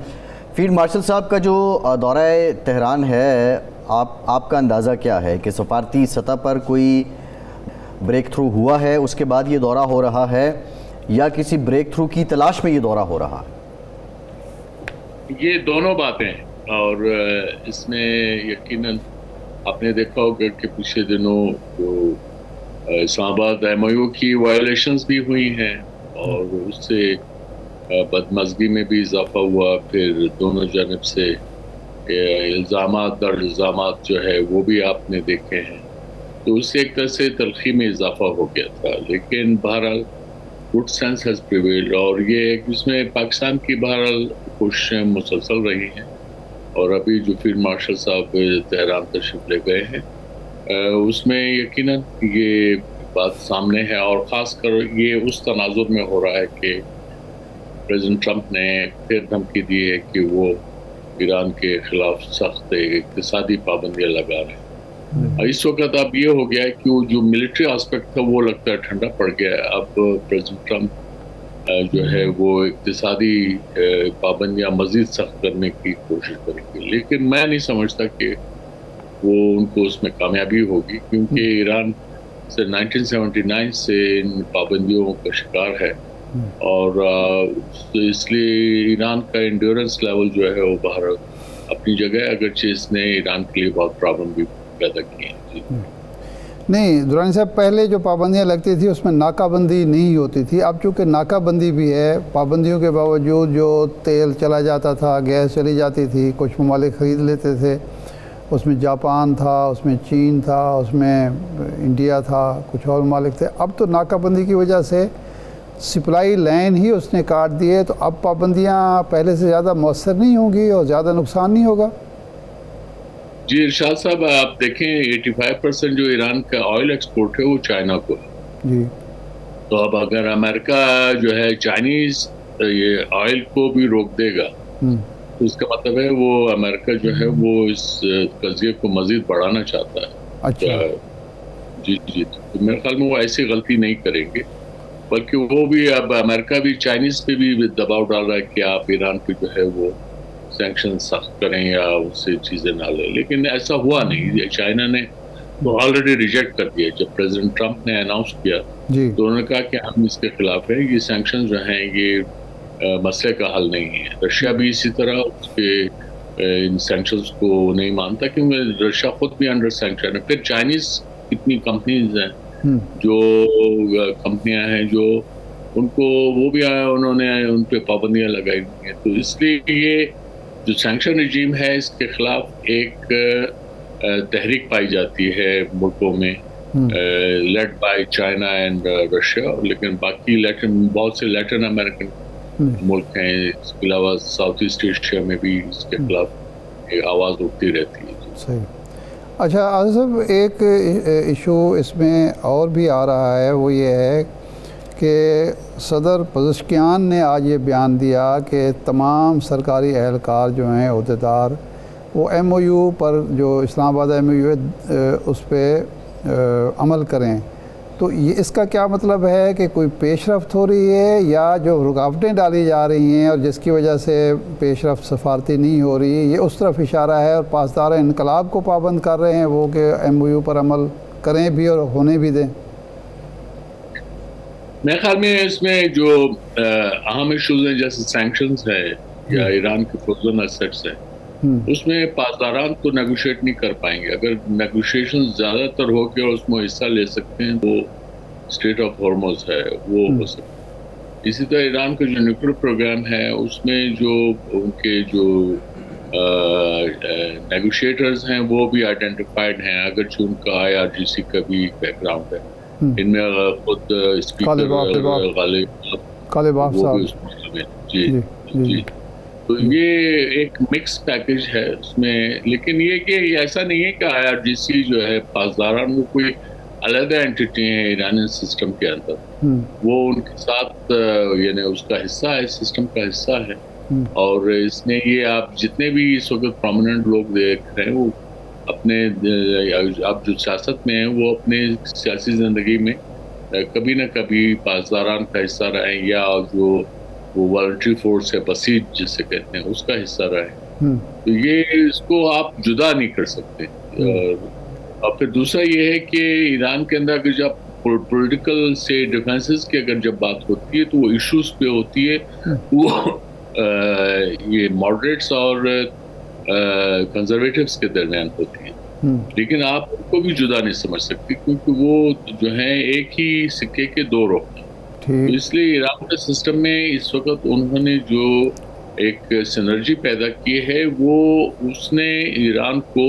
Field marshal صاحب کا جو دورہ تہران ہے, آپ کا اندازہ کیا ہے کہ سفارتی سطح پر کوئی بریک تھرو ہوا ہے, اس کے بعد یہ دورہ ہو رہا ہے, یا کسی بریک تھرو کی تلاش میں یہ دورہ ہو رہا ہے؟ یہ دونوں باتیں ہیں, اور اس میں یقیناً آپ نے دیکھا ہوگا کہ پچھلے دنوں جو اسلام آباد ایم او یو کی وائلیشنز بھی ہوئی ہیں, اور اس سے بدمزگی میں بھی اضافہ ہوا. پھر دونوں جانب سے الزامات اور الزامات جو ہے وہ بھی آپ نے دیکھے ہیں, تو اس سے ایک طرح سے تلخی میں اضافہ ہو گیا تھا. لیکن بہرحال گڈ سینس ہیز پریویلڈ, اور یہ اس میں پاکستان کی بہرحال کوششیں مسلسل رہی ہیں. اور ابھی جو فیلڈ مارشل صاحب تہران تشریف لے گئے ہیں, اس میں یقیناً یہ بات سامنے ہے, اور خاص کر یہ اس تناظر میں ہو رہا ہے کہ پریزیڈنٹ ٹرمپ نے پھر دھمکی دی ہے کہ وہ ایران کے خلاف سخت اقتصادی پابندیاں لگا رہے ہیں. اس وقت اب یہ ہو گیا ہے کہ جو ملٹری آسپیکٹ تھا وہ لگتا ہے ٹھنڈا پڑ گیا ہے. اب پریزیڈنٹ ٹرمپ جو ہے وہ اقتصادی پابندیاں مزید سخت کرنے کی کوشش کریں گے, لیکن میں نہیں سمجھتا کہ وہ ان کو اس میں کامیابی ہوگی, کیونکہ ایران سے 1979 سے ان پابندیوں کا شکار ہے, اور اس لیے ایران کا انڈیورنس لیول جو ہے وہ باہر اپنی جگہ ہے, اگرچہ اس نے ایران کے لیے بہت پرابلم بھی پیدا کی ہے. نہیں درانی صاحب, پہلے جو پابندیاں لگتی تھی اس میں ناکہ بندی نہیں ہوتی تھی. اب چونکہ ناکہ بندی بھی ہے, پابندیوں کے باوجود جو تیل چلا جاتا تھا, گیس چلی جاتی تھی, کچھ ممالک خرید لیتے تھے. اس میں جاپان تھا, اس میں چین تھا, اس میں انڈیا تھا, کچھ اور ممالک تھے. اب تو ناکہ بندی کی وجہ سے سپلائی لائن ہی اس نے کاٹ دیے, تو اب پابندیاں پہلے سے زیادہ مؤثر نہیں ہوں گی اور زیادہ نقصان نہیں ہوگا. جی ارشاد صاحب, آپ دیکھیں 85% جو ایران کا آئل ایکسپورٹ ہے وہ چائنا کو ہے. جی, تو اب اگر امریکہ جو ہے چائنیز یہ آئل کو بھی روک دے گا, تو اس کا مطلب ہے وہ امریکہ جو ہے وہ اس قضیے کو مزید بڑھانا چاہتا ہے. اچھا. جی جی, تو میرے خیال میں وہ ایسی غلطی نہیں کریں گے, بلکہ وہ بھی اب امریکہ بھی چائنیز پہ بھی دباؤ ڈال رہا ہے کہ آپ ایران پہ جو ہے وہ سینکشن سخت کریں یا اس سے چیزیں نہ لیں. لیکن ایسا ہوا نہیں, چائنا نے تو آلریڈی ریجیکٹ کر دیا. جب پریزیڈنٹ ٹرمپ نے اناؤنس کیا تو انہوں نے کہا کہ ہم اس کے خلاف ہیں, یہ سینکشن جو ہیں یہ مسئلے کا حل نہیں ہے. رشیا بھی اسی طرح اس کے ان سینکشنز کو نہیں مانتا, کیونکہ رشیا خود بھی انڈر سینکشن ہے. پھر چائنیز کتنی کمپنیز ہیں جو کمپنیاں ہیں جو ان کو وہ بھی انہوں نے ان پہ پابندیاں لگائی ہوئی ہیں. تو اس لیے یہ جو سینکشن رجیم ہے اس کے خلاف ایک تحریک پائی جاتی ہے ملکوں میں, led by China and Russia. لیکن باقی بہت سے لیٹن امریکن ملک ہیں, اس کے علاوہ ساؤتھ ایسٹ ایشیا میں بھی اس کے خلاف ایک آواز اٹھتی رہتی ہے. صحیح. اچھا آصف صاحب, ایک ایشو اس میں اور بھی آ رہا ہے, وہ یہ ہے کہ صدر پزشکیان نے آج یہ بیان دیا کہ تمام سرکاری اہلکار جو ہیں عہدیدار وہ ایم او یو پر, جو اسلام آباد ایم او یو ہے اس پہ عمل کریں. تو یہ اس کا کیا مطلب ہے کہ کوئی پیش رفت ہو رہی ہے, یا جو رکاوٹیں ڈالی جا رہی ہیں اور جس کی وجہ سے پیش رفت سفارتی نہیں ہو رہی ہے, یہ اس طرف اشارہ ہے, اور پاسدار انقلاب کو پابند کر رہے ہیں وہ کہ ایم او یو پر عمل کریں بھی اور ہونے بھی دیں؟ میرے خیال میں اس میں جو اہم ایشوز ہیں جیسے سینکشنز ہے یا ایران کے فروزن ایسیٹس ہیں, اس میں پاسداران تو نیگوشیٹ نہیں کر پائیں گے. اگر نیگوشیشن زیادہ تر ہو کے اور اس میں حصہ لے سکتے ہیں تو اسٹریٹ آف ہارموز ہے وہ ہو سکتا ہے. اسی طرح ایران کا جو نیوکلیر پروگرام ہے اس میں جو ان کے جو نیگوشیٹرز ہیں وہ بھی آئیڈینٹیفائڈ ہیں, اگرچہ ان کا IRGC کا بھی بیک گراؤنڈ ہے. ان میں خود اسپیکر غالب وہ بھی اس میں جی. تو یہ ایک مکس پیکج ہے اس میں, لیکن یہ کہ ایسا نہیں ہے کہ IRGC جو ہے پاسداران وہ کوئی علیحدہ اینٹیٹی ہیں ایرانی سسٹم کے اندر. وہ ان کے ساتھ یعنی اس کا حصہ ہے, سسٹم کا حصہ ہے. اور اس میں یہ آپ جتنے بھی اس وقت پرومیننٹ لوگ دیکھ رہے ہیں وہ اپنے اب جو سیاست میں ہیں وہ اپنے سیاسی زندگی میں کبھی نہ کبھی پاسداران کا حصہ رہے, یا جو وہ والنٹری فورس ہے بسیج جسے کہتے ہیں اس کا حصہ رہے. تو یہ اس کو آپ جدا نہیں کر سکتے. اور پھر دوسرا یہ ہے کہ ایران کے اندر اگر جب پولیٹیکل سے ڈیفینسز کی اگر جب بات ہوتی ہے تو وہ ایشوز پہ ہوتی ہے, وہ یہ ماڈریٹس اور کنزرویٹیوز کے درمیان ہوتی ہے. لیکن آپ ان کو بھی جدا نہیں سمجھ سکتے کیونکہ وہ جو ہیں ایک ہی سکے کے دو رخ ہیں. اس لیے ایران کے سسٹم میں اس وقت انہوں نے جو ایک سینرجی پیدا کی ہے وہ اس نے ایران کو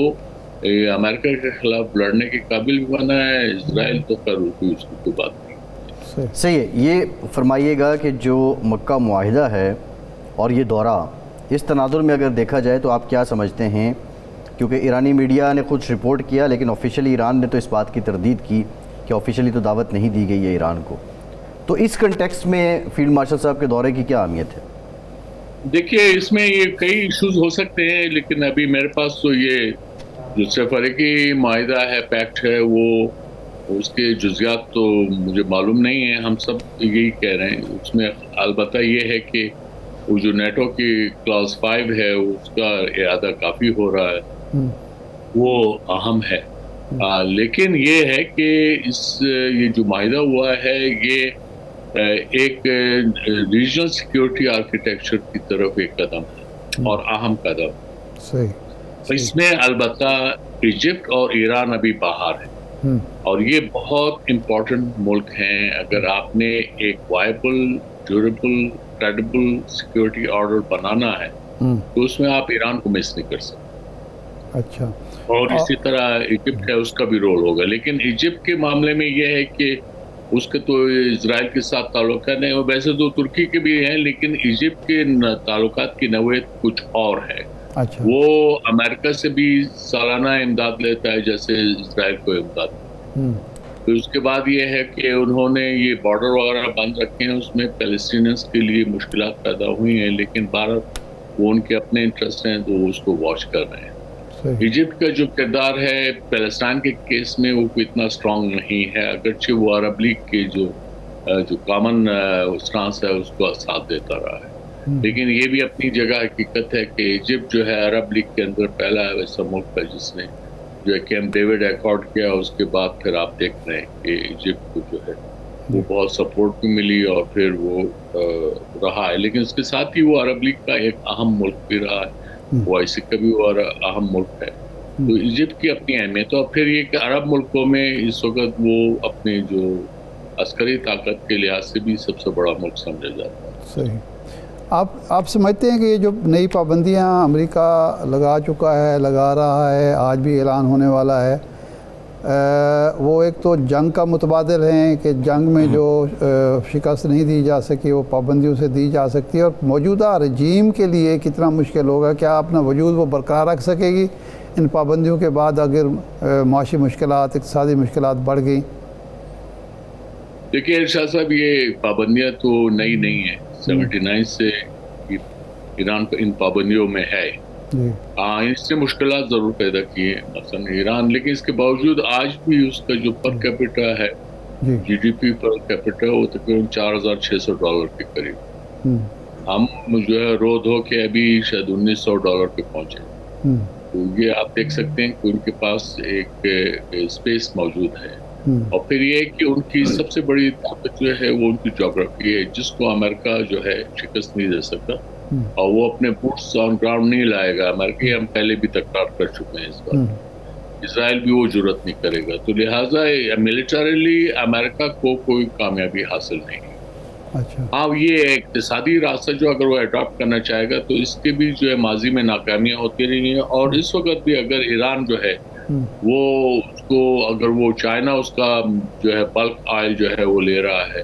امریکہ کے خلاف لڑنے کے قابل بھی بنا ہے. اسرائیل تو خیر کوئی اس کی بات نہیں. صحیح ہے. یہ فرمائیے گا کہ جو مکہ معاہدہ ہے اور یہ دورہ, اس تناظر میں اگر دیکھا جائے تو آپ کیا سمجھتے ہیں؟ کیونکہ ایرانی میڈیا نے خود رپورٹ کیا لیکن آفیشلی ایران نے تو اس بات کی تردید کی کہ آفیشلی تو دعوت نہیں دی گئی ہے ایران کو. تو اس کنٹیکسٹ میں فیلڈ مارشل صاحب کے دورے کی کیا اہمیت ہے؟ دیکھیے اس میں یہ کئی ایشوز ہو سکتے ہیں, لیکن ابھی میرے پاس تو یہ جو سفریقی معاہدہ ہے, پیکٹ ہے, وہ اس کے جزیات تو مجھے معلوم نہیں ہیں. ہم سب یہی کہہ رہے ہیں. اس میں البتہ یہ ہے کہ وہ جو نیٹو کی کلاس 5 ہے اس کا اعادہ کافی ہو رہا ہے, وہ اہم ہے. لیکن یہ ہے کہ یہ جو معاہدہ ہوا ہے یہ ایک ریجنل سیکیورٹی آرکیٹیکچر کی طرف ایک قدم ہے اور اہم قدم. صحیح. اس میں البتہ ایجپٹ اور ایران ابھی باہر ہیں, اور یہ بہت امپورٹنٹ ملک ہیں. اگر آپ نے ایک viable, durable, credible security order بنانا ہے تو اس میں آپ ایران کو مس نہیں کر سکتے. اچھا. اور اسی طرح ایجپٹ ہے, اس کا بھی رول ہوگا. لیکن ایجپٹ کے معاملے میں یہ ہے کہ اس کے تو اسرائیل کے ساتھ تعلقات ہیں, ویسے تو ترکی کے بھی ہیں, لیکن ایجپٹ کے تعلقات کی نوعیت کچھ اور ہے. اچھا. وہ امریکہ سے بھی سالانہ امداد لیتا ہے جیسے اسرائیل کو امداد. تو اس کے بعد یہ ہے کہ انہوں نے یہ بارڈر وغیرہ بند رکھے ہیں, اس میں پیلسٹینینز کے لیے مشکلات پیدا ہوئی ہیں, لیکن بھارت وہ ان کے اپنے انٹرسٹ ہیں تو وہ اس کو واچ کر رہے ہیں. ایجپٹ کا جو کردار ہے پیلسٹائن کے کیس میں وہ اتنا اسٹرانگ نہیں ہے, اگرچہ وہ عرب لیگ کے جو کامن اسٹانس ہے اس کو ساتھ دیتا رہا ہے. لیکن یہ بھی اپنی جگہ حقیقت ہے کہ ایجپٹ جو ہے عرب لیگ کے اندر پہلا ایسا ملک ہے جس نے جو ہے کیمپ ڈیوڈ ایکارڈ کیا. اس کے بعد پھر آپ دیکھ رہے ہیں کہ ایجپٹ کو جو ہے وہ بہت سپورٹ بھی ملی اور پھر وہ رہا ہے. لیکن اس کے ساتھ ہی وہ عرب لیگ کا ایک اہم ملک بھی رہا ہے, وہ ایسے کا بھی اور اہم ملک ہے. تو ایجپٹ کی اپنی اہمیت, اور پھر یہ کہ عرب ملکوں میں اس وقت وہ اپنے جو عسکری طاقت کے لحاظ سے بھی سب سے بڑا ملک سمجھا جاتا ہے. صحیح. آپ سمجھتے ہیں کہ یہ جو نئی پابندیاں امریکہ لگا چکا ہے, لگا رہا ہے, آج بھی اعلان ہونے والا ہے, وہ ایک تو جنگ کا متبادل ہیں کہ جنگ میں جو شکست نہیں دی جا سکی وہ پابندیوں سے دی جا سکتی ہے, اور موجودہ رجیم کے لیے کتنا مشکل ہوگا, کیا اپنا وجود وہ برقرار رکھ سکے گی ان پابندیوں کے بعد اگر معاشی مشکلات, اقتصادی مشکلات بڑھ گئیں؟ دیکھیے ارشاد صاحب, یہ پابندیاں تو نئی نہیں ہیں, 79 سے ایران ان پابندیوں میں ہے. اس نے مشکلات ضرور پیدا کی ہیں مثلا ایران, لیکن اس کے باوجود آج بھی اس کا جو پر کیپٹا ہے GDP پر کیپٹا وہ تقریباً $4,600 کے قریب. ہم جو ہے رو دھو کے ابھی شاید $1,900 پہ پہنچے. تو یہ آپ دیکھ سکتے ہیں کہ ان کے پاس ایک اسپیس موجود ہے. اور پھر یہ کہ ان کی سب سے بڑی طاقت جو ہے وہ ان کی جغرافی ہے, جس کو امریکہ جو ہے شکست نہیں دے سکتا. اور وہ اپنے بوٹس آن گراؤنڈ نہیں لائے گا امریکہ، ہم پہلے بھی تکرار کر چکے ہیں اس بات، اسرائیل بھی وہ جرت نہیں کرے گا، تو لہٰذا ملٹریلی امریکہ کو کوئی کامیابی حاصل نہیں ہے۔ اچھا ہاں یہ اقتصادی راستہ جو اگر وہ اڈاپٹ کرنا چاہے گا تو اس کے بھی جو ہے ماضی میں ناکامیاں ہوتی رہی ہیں، اور اس وقت بھی اگر ایران جو ہے وہ اس کو اگر وہ چائنا اس کا جو ہے بلک آئل جو ہے وہ لے رہا ہے،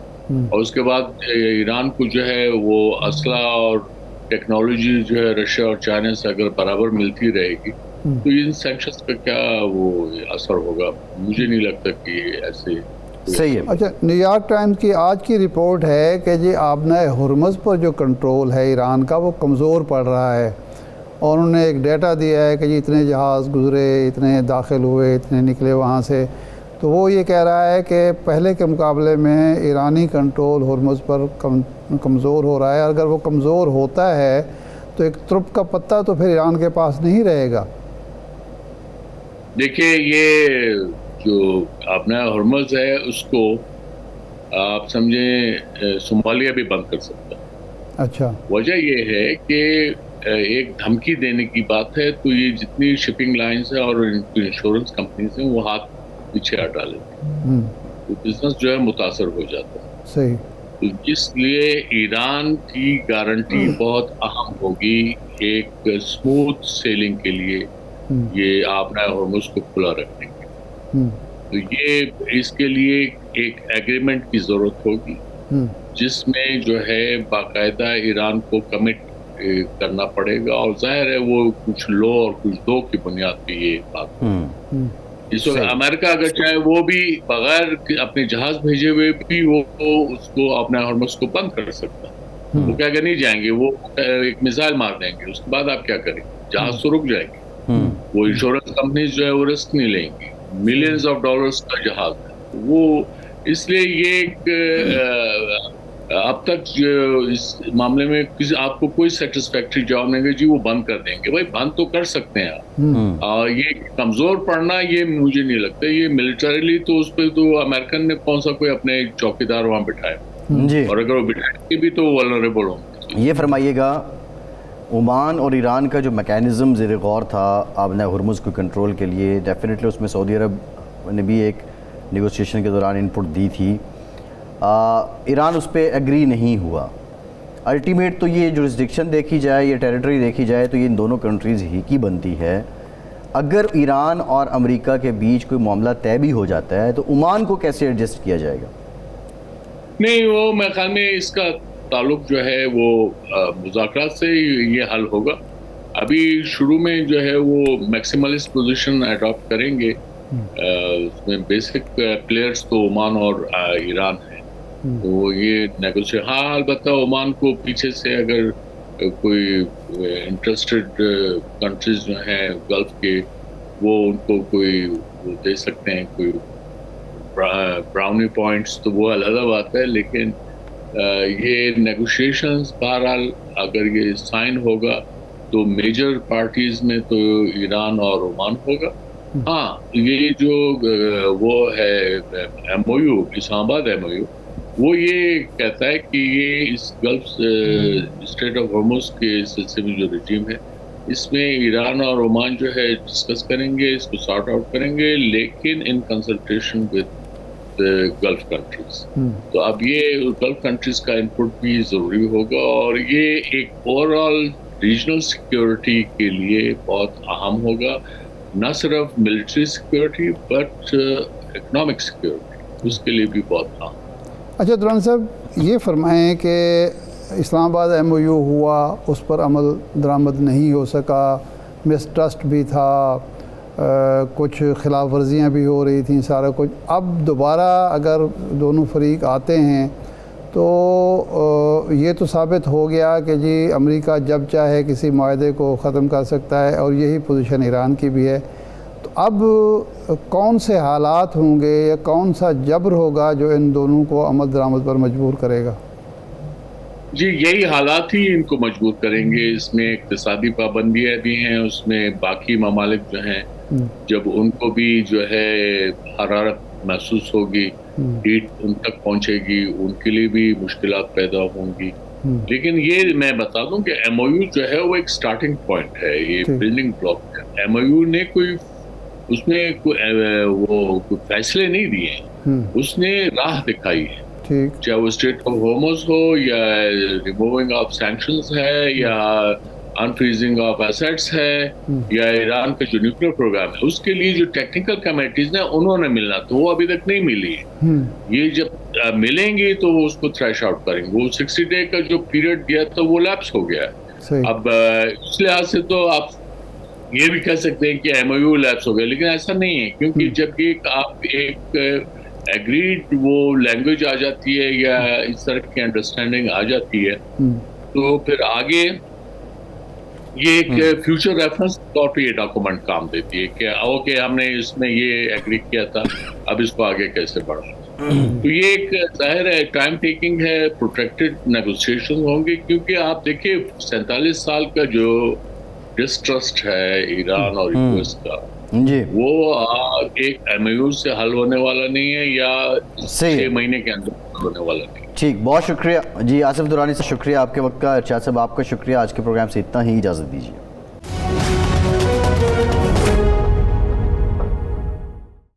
اور اس کے بعد ایران کو جو ہے وہ اسلحہ اور ٹیکنالوجی جو ہے رشیا اور چائنا سے اگر برابر ملتی رہے گی تو ان سینکشنز کا کیا وہ اثر ہوگا؟ مجھے نہیں لگتا کہ ایسے صحیح ہے۔ اچھا، نیو یارک ٹائمز کی آج کی رپورٹ ہے کہ جی آبنہ ہرمز پر جو کنٹرول ہے ایران کا وہ کمزور پڑ رہا ہے، اور انہوں نے ایک ڈیٹا دیا ہے کہ جی اتنے جہاز گزرے، اتنے داخل ہوئے، اتنے نکلے وہاں سے، تو وہ یہ کہہ رہا ہے کہ پہلے کے مقابلے میں ایرانی کنٹرول ہرمز پر کمزور ہو رہا ہے، اگر وہ کمزور ہوتا ہے تو ایک ترپ کا پتہ تو پھر ایران کے پاس نہیں رہے گا۔ دیکھیے یہ جو اپنا ہرمز ہے اس کو آپ سمجھیں صومالیہ بھی بند کر سکتا ہے۔ اچھا، وجہ یہ ہے کہ ایک دھمکی دینے کی بات ہے تو یہ جتنی شپنگ لائنز ہیں اور انشورنس کمپنیز ہیں وہ ہاتھ پیچھے ہٹا لیتے ہیں، تو بزنس جو ہے متاثر ہو جاتا ہے۔ صحیح۔ تو اس لیے ایران کی گارنٹی بہت اہم ہوگی ایک اسموتھ سیلنگ کے لیے، یہ اپنا ہرمز کو کھلا رکھنے کی، تو یہ اس کے لیے ایک ایگریمنٹ کی ضرورت ہوگی جس میں جو ہے باقاعدہ ایران کو کمٹ کرنا پڑے گا، اور ظاہر ہے وہ کچھ لو اور کچھ دو کی بنیاد پہ یہ بات اس وقت امریکہ اگر چاہے وہ بھی بغیر اپنے جہاز بھیجے ہوئے بھی وہ اس کو اپنا ہرمز کو بند کر سکتا ہے، وہ کیا کہ نہیں جائیں گے، وہ ایک میزائل مار دیں گے، اس کے بعد آپ کیا کریں گے؟ جہاز تو رک جائیں گے، وہ انشورنس کمپنیز جو ہے وہ رسک نہیں لیں گی، ملینز آف ڈالرز کا جہاز ہے وہ، اس لیے یہ ایک اب تک اس معاملے میں آپ کو کوئی سیٹسفیکٹری جواب نہیں ہے جی وہ بند کر دیں گے، بھائی بند تو کر سکتے ہیں آپ، یہ کمزور پڑنا یہ مجھے نہیں لگتا، یہ ملٹریلی تو اس پہ تو امریکن نے کون سا کوئی اپنے چوکیدار وہاں بٹھایا جی، اور اگر وہ بٹھائیں گے بھی تو ولنریبل ہوں گے۔ یہ فرمائیے گا عمان اور ایران کا جو میکینزم زیر غور تھا آبنہ ہرمز کو کنٹرول کے لیے، ڈیفینیٹلی اس میں سعودی عرب نے بھی ایک نیگوسیشن کے دوران ان پٹ دی تھی، ایران اس پہ ایگری نہیں ہوا، الٹیمیٹ تو یہ جورسڈکشن دیکھی جائے، یہ ٹیریٹری دیکھی جائے تو یہ ان دونوں کنٹریز ہی کی بنتی ہے، اگر ایران اور امریکہ کے بیچ کوئی معاملہ طے بھی ہو جاتا ہے تو عمان کو کیسے ایڈجسٹ کیا جائے گا؟ نہیں وہ میرے خیال میں اس کا تعلق جو ہے وہ مذاکرات سے یہ حل ہوگا، ابھی شروع میں جو ہے وہ میکسیملسٹ پوزیشن اڈاپٹ کریں گے، اس میں بیسک پلیئرز تو عمان اور ایران ہیں، تو یہ نیگوشیشن، ہاں البتہ عمان کو پیچھے سے اگر کوئی انٹرسٹڈ کنٹریز جو ہیں گلف کے وہ ان کو کوئی وہ دے سکتے ہیں کوئی براؤنی پوائنٹس، تو وہ علیحدہ بات ہے، لیکن یہ نیگوشیشنز بہرحال اگر یہ سائن ہوگا تو میجر پارٹیز میں تو ایران اور عمان ہوگا۔ ہاں یہ جو وہ ہے ایم او یو، اسلام آباد ایم او یو، وہ یہ کہتا ہے کہ یہ اس گلف اسٹریٹ آف ہرمز کے سلسلے میں جو رجیم ہے اس میں ایران اور عمان جو ہے ڈسکس کریں گے، اس کو سارٹ آؤٹ کریں گے، لیکن in consultation with golf countries, تو اب یہ گلف کنٹریز کا انپٹ بھی ضروری ہوگا، اور یہ ایک اوور آل ریجنل سیکیورٹی کے لیے بہت اہم ہوگا، نہ صرف military security but economic security, اس کے لیے بھی بہت اہم۔ اچھا دران صاحب یہ فرمائیں کہ اسلام آباد ایم او یو ہوا، اس پر عمل درآمد نہیں ہو سکا، مسٹرسٹ بھی تھا، کچھ خلاف ورزیاں بھی ہو رہی تھیں، سارا کچھ، اب دوبارہ اگر دونوں فریق آتے ہیں تو یہ تو ثابت ہو گیا کہ جی امریکہ جب چاہے کسی معاہدے کو ختم کر سکتا ہے، اور یہی پوزیشن ایران کی بھی ہے، تو اب کون سے حالات ہوں گے یا کون سا جبر ہوگا جو ان دونوں کو عمل درآمد پر مجبور کرے گا؟ جی یہی حالات ہی ان کو مجبور کریں گے، اس میں اقتصادی پابندیاں بھی ہیں، اس میں باقی ممالک جو ہیں جب ان کو بھی جو ہے حرارت محسوس ہوگی، ہیٹ ان تک پہنچے گی، ان کے لیے بھی مشکلات پیدا ہوں گی، لیکن یہ میں بتا دوں کہ ایم او یو جو ہے وہ ایک سٹارٹنگ پوائنٹ ہے, یہ بلڈنگ بلاک ہے. ایم او یو نے کوئی اس میں وہ فیصلے نہیں دیے ہیں, اس نے راہ دکھائی ہے, چاہے وہ اسٹیٹ آف ہارمز ہو یا ریموونگ آف سینکشنز ہے یا انفریزنگ آف ایسیٹس ہے یا ایران کا جو نیوکلیر پروگرام ہے, اس کے لیے جو ٹیکنیکل کمیٹیز ہیں انہوں نے ملنا, تو وہ ابھی تک نہیں ملی ہے. یہ جب ملیں گی تو وہ اس کو تھریش آؤٹ کریں گے. وہ 60 ڈے کا جو پیریڈ دیا تھا وہ لیپس ہو گیا. اب اس لحاظ سے تو آپ یہ بھی کہہ سکتے ہیں کہ ایم او یو لیپس ہو گیا, لیکن ایسا نہیں ہے, کیونکہ جب یہ آپ ایک ایگریڈ وہ لینگویج آ جاتی ہے یا اس طرح کی انڈرسٹینڈنگ آ جاتی ہے تو پھر آگے یہ ایک فیوچر ریفرنس طور پہ یہ ڈاکومنٹ کام دیتی ہے کہ اوکے ہم نے اس میں یہ ایگری کیا تھا, اب اس کو آگے کیسے بڑھا. تو یہ ایک ظاہر ہے ٹائم ٹیکنگ ہے, پروٹیکٹڈ نیگوسیشن ہوں گے, کیونکہ آپ دیکھیں 47 سال کا جو ڈسٹرسٹ ہے ایران اور یو ایس کا, وہ ایک ایم یو سے حل ہونے والا نہیں ہے یا 6 مہینے کے اندر حل ہونے والا نہیں. ٹھیک, بہت شکریہ جی آصف درانی سے, شکریہ آپ کے وقت کا. ارشاد صاحب آپ کا شکریہ. آج کے پروگرام سے اتنا ہی, اجازت دیجیے.